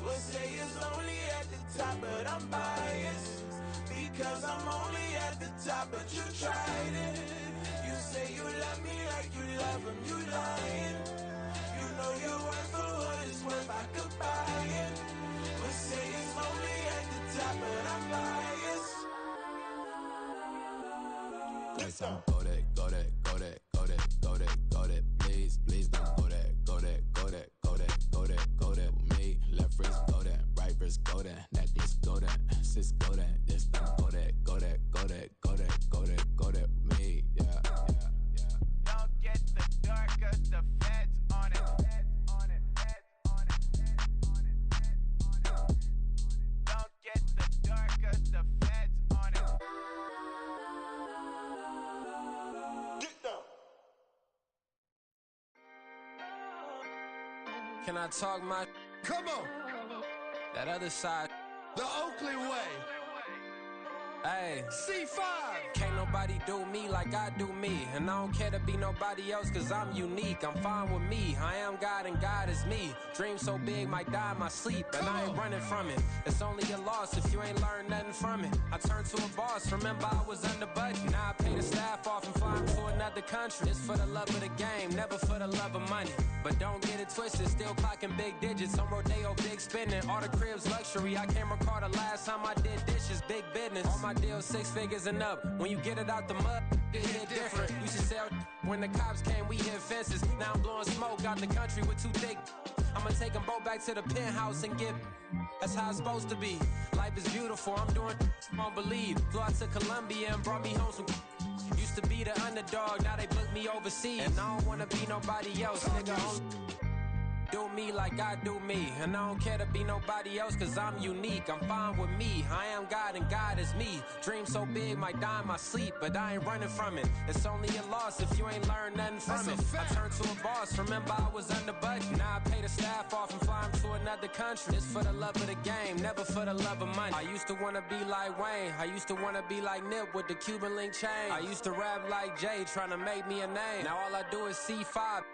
We'll say it's only at the top, but I'm biased because I'm only at the top. But you tried it. You say you love me like you love him. You lying. You know your worth for what it's worth. I could buy it. We'll say it's only at the top, but I'm biased. Go that, please don't go that with me. Left wrist go that, right wrist go that, necklace go that, sis go that, this don't go that with me. Yeah. Don't get the dark 'cause the feds on it. Don't get the dark 'cause the feds on it. Get down. Can I talk my? Come on. That other side. The Oakley way. Hey. C5. Can't nobody do me like I do me. And I don't care to be nobody else cause I'm unique. I'm fine with me. I am God and God is me. Dream so big might die in my sleep. And I ain't running from it. It's only a loss if you ain't learned nothing from it. I turned to a boss. Remember I was under budget. Now I pay the staff off and fly to another country. It's for the love of the game, never for the love of money. But don't get it twisted, still clocking big digits. On Rodeo, big spending. All the cribs luxury. I can't recall the last time I did dishes, big business. All my deals 6 figures and up. When you get it out the mud, it hit different. Used to sell when the cops came, we hit fences. Now I'm blowing smoke out the country with 2 thick. I'ma take them both back to the penthouse and get. That's how it's supposed to be. Life is beautiful, I'm doing won't believe. Flew out to Colombia and brought me home some. Used to be the underdog, now they booked me overseas. And I don't wanna be nobody else, nigga. Do me like I do me. And I don't care to be nobody else cause I'm unique. I'm fine with me. I am God and God is me. Dream so big might die in my sleep, but I ain't running from it. It's only a loss if you ain't learned nothing from it. I turned to a boss. Remember I was under budget. Now I pay the staff off and fly to another country. It's for the love of the game, never for the love of money. I used to wanna be like Wayne. I used to wanna be like Nip with the Cuban link chain. I used to rap like Jay, trying to make me a name. Now all I do is C5,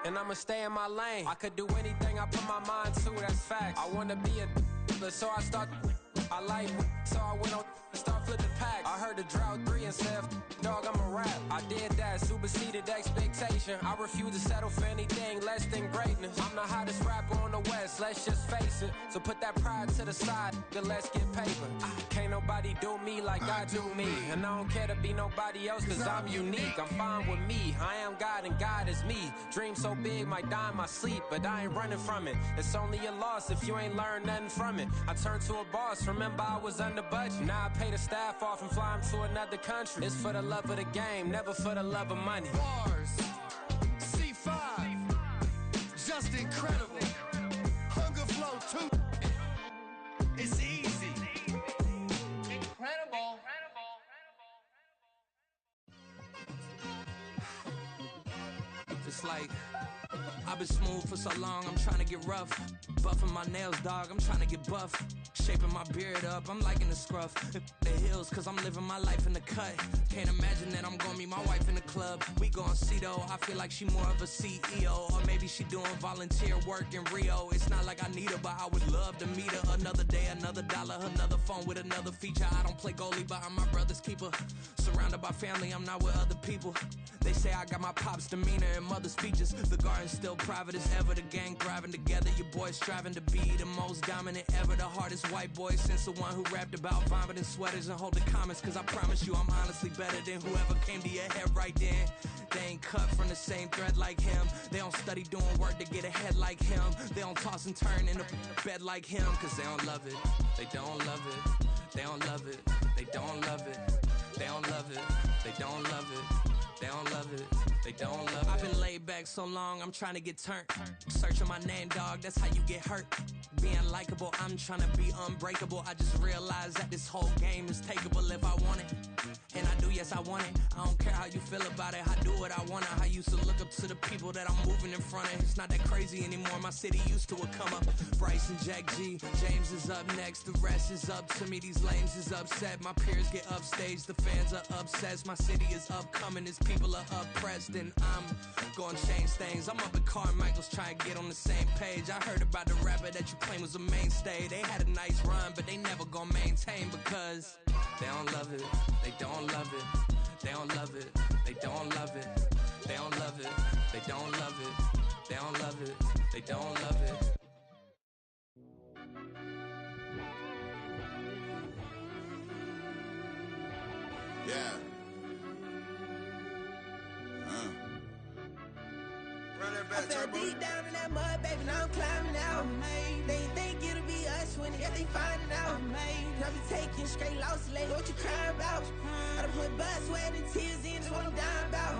and I'ma stay in my lane. I could do anything I put my mind to, that's facts. I wanna be a so I start. I like so I went on and start flipping packs. I heard the drought 3 and said, dog, I'm a rap. I did that, superseded expectation. I refuse to settle for anything less than greatness. I'm the hottest rapper on the West, let's just face it. So put that pride to the side, then let's get paper. Can't nobody do me like I do me. And I don't care to be nobody else cause I'm unique. I'm fine with me. I am God and God is me. Dream so big might die in my sleep, but I ain't running from it. It's only a loss if you ain't learned nothing from it. I turned to a boss, remember I was under budget. Now I pay the staff off and fly to another country. It's for the love of the game, never for the love of money. Bars. C5. Just incredible. Hunger flow too. It's easy. Incredible. It's like I've been smooth for so long, I'm trying to get rough. buffing my nails, dog, I'm trying to get buff. Shaping my beard up, I'm liking the scruff. The hills, cause I'm living my life in the cut. Can't imagine that I'm gonna meet my wife in the club. We gon' see though, I feel like she more of a CEO. Or maybe she doing volunteer work in Rio. It's not like I need her, but I would love to meet her. Another day, another dollar, another phone with another feature. I don't play goalie, but I'm my brother's keeper. Surrounded by family, I'm not with other people. They say I got my pop's demeanor and mother's features. The garden's still private as ever, the gang thriving together. Your boys striving to be the most dominant ever. The hardest white boy since the one who rapped about vomiting sweaters and holding comments. Cause I promise you I'm honestly better than whoever came to your head right then. They ain't cut from the same thread like him. They don't study doing work to get ahead like him. They don't toss and turn in the bed like him. Cause they don't love it, they don't love it. They don't love it, they don't love it. They don't love it, they don't love it. They don't love it, they don't love it. I've been laid back so long, I'm trying to get turned. Searching my name, dog, that's how you get hurt. Being likable, I'm trying to be unbreakable. I just realized that this whole game is takeable if I want it. And I do, yes, I want it. I don't care how you feel about it, I do what I want. I used to look up to the people that I'm moving in front of. It's not that crazy anymore, my city used to a come up. Bryce and Jack G, James is up next. The rest is up to me, these lames is upset. My peers get upstaged, the fans are obsessed. My city is upcoming, its people are oppressed. And I'm gonna change things. I'm up at Carmichael's trying to get on the same page. I heard about the rapper that you claim was a mainstay. They had a nice run, but they never gonna maintain because they don't love it, they don't love it, they don't love it, they don't love it, they don't love it, they don't love it, they don't love it, they don't love it. Yeah. I fell deep down in that mud, baby, now I'm climbing out. They think it'll be us when they finding out. I be taking straight losses, lady, what you crying about? I done put blood, sweat, and tears in, that's what I'm dying about.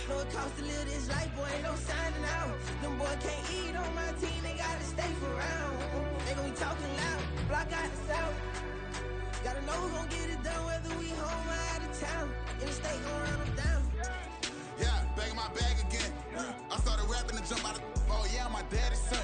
Know it costs to live this life, boy, ain't no signing out. Them boy can't eat on my team, they gotta stay for round. They gon' be talking loud, block out the south. Gotta know who gon' get it done, whether we home or out of town. In the state gon' run them down. Yeah, back in my bag again. I started rapping to jump out of oh yeah, my daddy's son.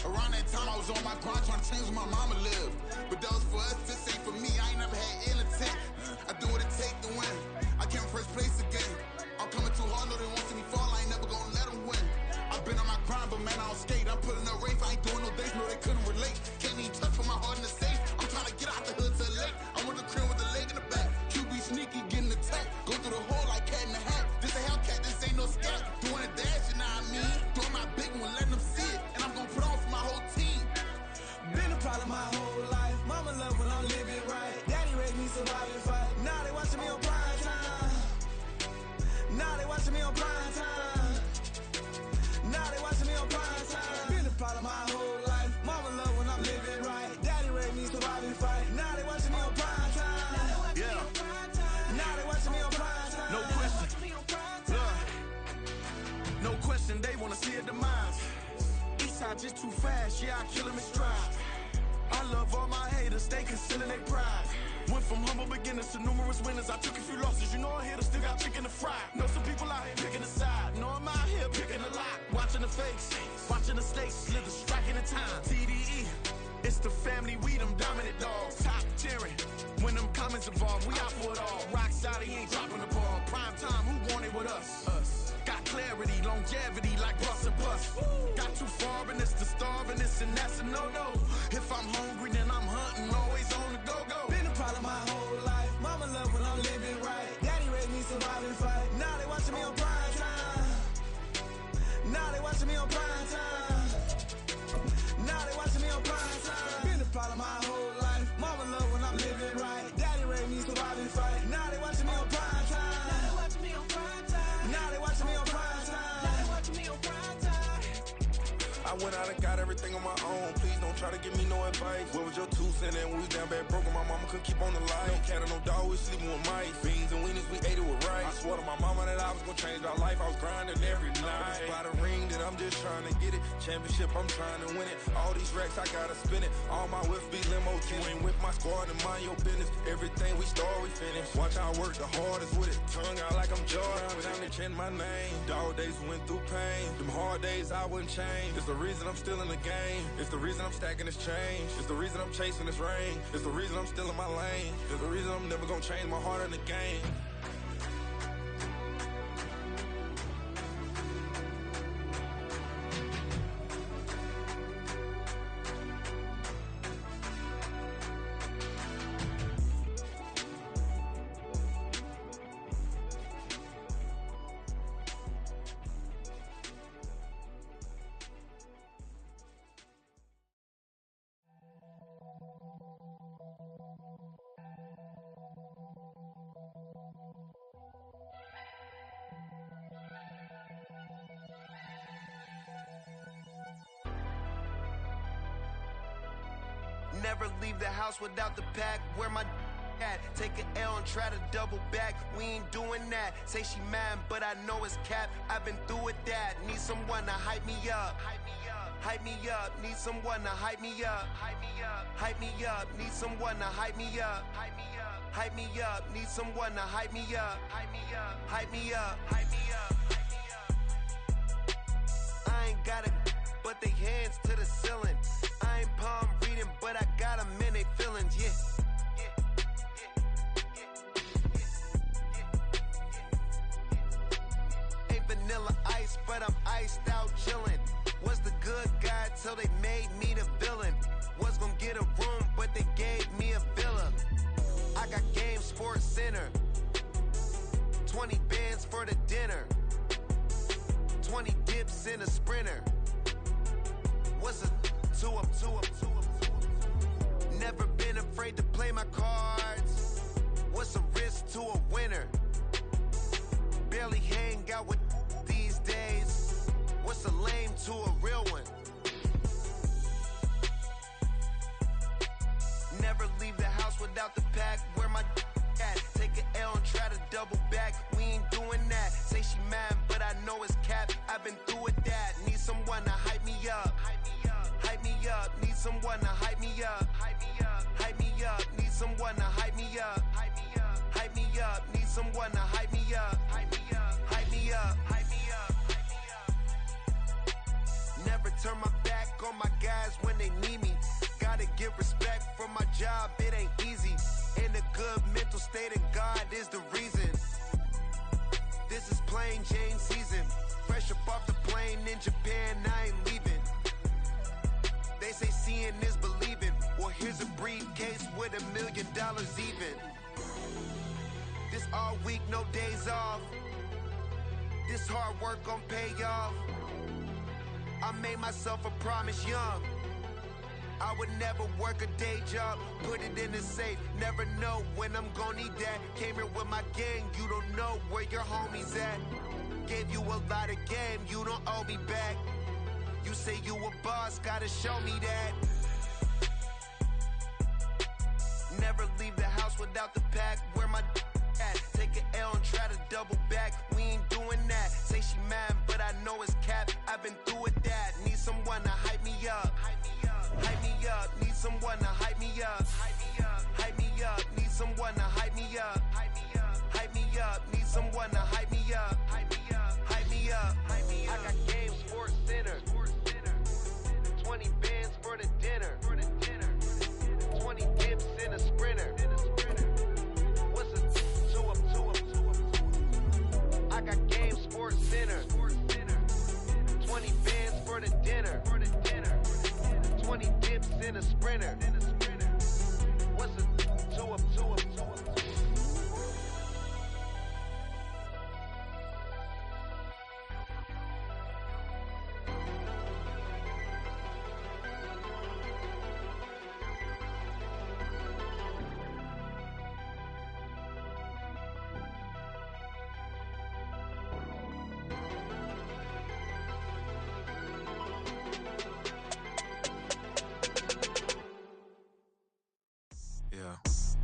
Around that time I was on my grind trying to change where my mama lived. But that was for us, this ain't for me. I ain't never had ill intent. I do what it take to win. I came first place again. I'm coming too hard, no they won't see me fall. I ain't never gonna let them win. I've been on my grind, but man I don't skate. I'm putting up race, I ain't doing no dates, no they couldn't relate. Can't even touch for my heart in the safe. I'm trying to get out the hood to the lake. I want the crib with the leg in the back. QB sneaky, getting attacked. Go through the hole like cat in the hat. This a Hellcat, this ain't no scat. Doing a dash, you know what I mean? Doing my big one, letting them see it. And I'm gonna put on for my whole team. Been a problem my whole life. Mama love when I'm living right. Daddy raised me survive and fight. Now they watching me on prime time. Now they watching me on prime time. Now they watching me on prime time. Been a problem my whole life. Mama love when I'm living right. Daddy raised me survive and fight. Now they watching me on prime time. Yeah. Now they watching me on prime time. No question. No question, they wanna see a demise. Eastside just too fast, yeah, I kill them in stride. I love all my haters, they concealing their pride. Went from humble beginners to numerous winners. I took a few losses, you know I hit, still got chicken to fry. Know some people out here picking a side, know I'm out here picking a lot. Watching the fakes, watching the stakes, slither, striking the time. TDE, it's the family, we them dominant dogs. Top tiering, when them comments involved, we out for it all. Rock side, he ain't dropping the ball. Prime time, who want it with us? Us. Got clarity, longevity like bus and bus. Got too far and it's the starving, this and that's a no-no. If I'm hungry, then I'm hunting, always on the go-go. Been a problem my whole life. Mama love when I'm living right. Daddy raised me survive and fight. Now they watching me on prime time. Now they watching me on prime time. Now they watching me on prime time. Been a problem my whole life. Mama love when I'm living right. Daddy raised me survive and fight. Now they watching me on prime time. Now they watching me on prime time. Now they watching me on prime time. Now they watching me on prime time. I went out and got everything on my own. Please don't try to give me no advice. What was your 2 cents and we was down bad broke and my mama couldn't keep on the light. No cat or no dog, we sleeping with mice. Beans and weenies, we ate it with rice. I swore to my mama that I was gonna change our life. I was grinding every night. By the ring that I'm just trying to get it. Championship, I'm trying to win it. All these racks, I gotta spin it. All my whips be limo tinted. Ain't with my squad and mind your business. Everything we start, we finish. Watch I work the hardest with it. Tongue out like I'm Jordan. Without me change my name. Dog days went through pain. Them hard days I wouldn't change. It's the reason I'm still in the game. It's the reason I'm stacking this change. It's the reason I'm chasing this ring. It's the reason I'm still in my lane. It's the reason I'm never gonna change my heart in the game. Never leave the house without the pack. Where my at? Take an L and try to double back. We ain't doing that. Say she mad, but I know it's cap. I've been through with that. Need someone to hype me up. Hype me up. Need someone to hype me up. Hype me up. Need someone to hype me up. Hype me up. Need someone to hype me up. Hype me up. Hype me up. Hype me up. I ain't got it, but they hands to the ceiling. I ain't palm reading, but I got them in they feelings, yeah. Ain't vanilla ice, but I'm iced out chillin'. Was the good guy till they made me the villain. Was gonna get a room, but they gave me a villa. I got game, Sports Center. 20 bands for the dinner. 20 dips in a sprinter. What's a 2 up, 2 up, 2 up, 2 up? Never been afraid to play my cards. What's a risk to a winner? Barely hang out with these days. What's a lame to a real one? Never leave the house without the pack. Where my at? Take an L and try to double back. We ain't doing that. Say she mad, but I know it's cap. I've been through with that. Need someone to hype me up. Hype me up. Need someone to hype me up. Hype me up. Hype me up. Need someone to hype me up. Hype me up. Hype me up. Need someone to hype me up. Hype me up. Hype me up. Hype me up. Never turn my back on my guys when they need me. Gotta give respect for my job, it ain't easy. In a good mental state and God is the reason. This is plain Jane season. Fresh up off the plane in Japan, I ain't leaving. They say seeing is believing. Well, here's a briefcase with $1 million even. This all week, no days off. This hard work gon' pay off. I made myself a promise young. I would never work a day job, put it in the safe. Never know when I'm gon' need that. Came here with my gang, you don't know where your homies at. Gave you a lot of game, you don't owe me back. You say you a boss, gotta show me that. Never leave the house without the pack. Where my at? Take an L and try to double back. We ain't doing that. Say she mad, but I know it's cap. I've been through with that. Need someone to hype me up. Hype me up. Need someone to hype me up. Hype me up. Need someone to hype me up. Hype me up. Need someone to hype me up. Hype me up. Hype me up. I got game, Sports Center. 20 bands for the dinner. 20 dips in a sprinter. What's a 2 up, 2 up, 2 up? I got game, Sports Center. 20 bands for the dinner. 20 dips in a sprinter. What's a 2 up, 2 up, 2 up, 2 up?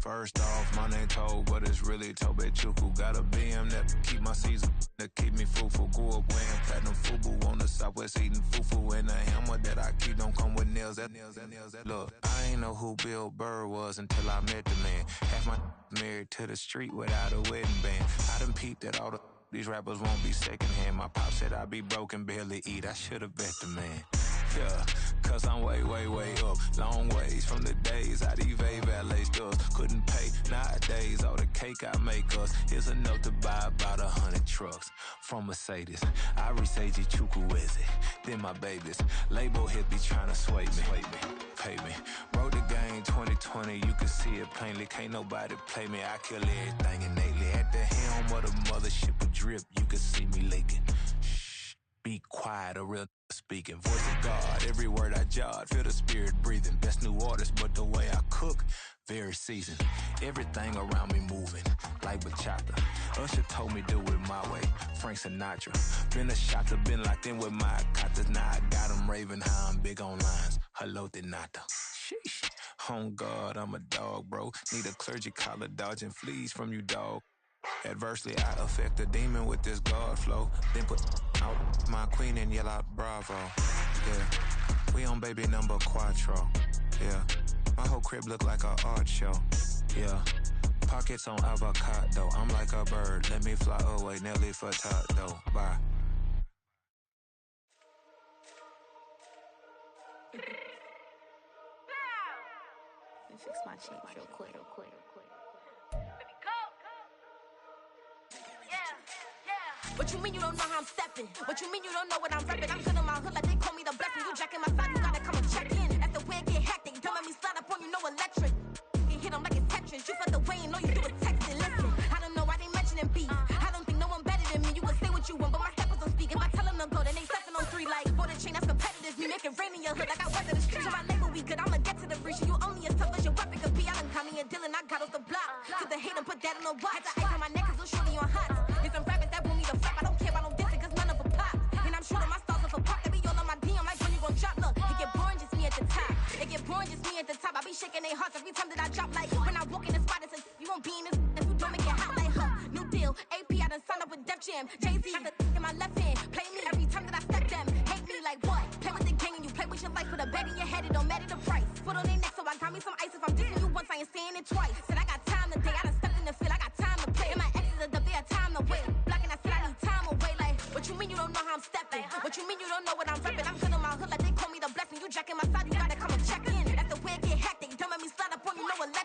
First off, my name Toad, but it's really Tobe Chuku. Got a BM that keep my season, that keep me fruitful. Grew up wearing platinum FUBU on the southwest eating fufu. And the hammer that I keep don't come with nails. Look, I ain't know who Bill Burr was until I met the man. Half my married to the street without a wedding band. I done peeped that all these rappers won't be secondhand. My pop said I'd be broken, barely eat. I should've bet the man. Yeah, cause I'm way, way, way up. Long ways from the days I evade valet stores. Couldn't pay nowadays, all the cake I make us is enough to buy about 100 trucks. From Mercedes, I resage Chukwueze. Then my babies, label hit be trying to sway me. Pay me. Wrote the game 2020, you can see it plainly. Can't nobody play me, I kill everything innately. At the helm of the mothership of drip, you can see me leaking. Shh, be quiet, a real speaking. Voice of God, every word I jot, feel the spirit breathing. Best new orders, but the way I cook, very seasoned. Everything around me moving, like bachata. Usher told me do it my way, Frank Sinatra. Been a shotter, been locked in with my katas. Now I got them raving how I'm big on lines. Hello, Denata. Sheesh. On God, I'm a dog, bro. Need a clergy collar, dodging fleas from you, dog. Adversely, I affect a demon with this God flow. Then put out my queen and yell out bravo. Yeah, we on baby number quattro. Yeah, my whole crib look like a art show. Yeah, pockets on avocado. I'm like a bird, let me fly away. Nelly Furtado, bye. Let me fix my cheeks real quick. What you mean you don't know how I'm stepping? What you mean you don't know what I'm repping? I'm good in my hood like they call me the blessing. You jacking my side, you gotta come and check in. That's the way it get hectic. Don't make me slide up on you, no electric. You hit them like it's Tetris. You felt the way and all you do is texting. Listen, I don't know why they mentioning beef. I don't think no one better than me. You can say what you want, but my steppers don't speak. If I tell them to go, then they stepping on 3 like for the chain that's competitive. Me make it rain in your hood like I weather the street. So my label we good, I'ma get to the breach. You only as tough as your weapon could be. I done call me a Dylan, I got off the block. Took the hate and put that on the watch. I ice on my neck cause I'm shorty on hot. Here's some rappers that want me to flop. I don't care about no dissing cause none of them pop. And I'm shooting my stars off a pop. They be all on my DM like when you gon' drop. Look, it get boring just me at the top. It get boring just me at the top. I be shaking their hearts every time that I drop. Like when I walk in the spot, it says you won't be in this if you don't make it hot like her. New deal, AP, I done signed up with Def Jam. Jay-Z, got the in my left hand. Play me every time that I step them. Hate me like what? Play with the gang and you play with your life. With a bag in your head, it don't matter the price. Put on their neck, so I got me some ice. If I'm dissing you once, I ain't saying it twice. Said I got time today, I done stepped in the field, I got time to play. And my exes are up there, time to wait. Blocking, I said I need time away. Like, what you mean you don't know how I'm stepping? What you mean you don't know what I'm repping? I'm good in my hood like they call me the blessing. You jacking my side, you gotta come and check in. That's the way it get hectic. Don't make me slide up on you, no electric.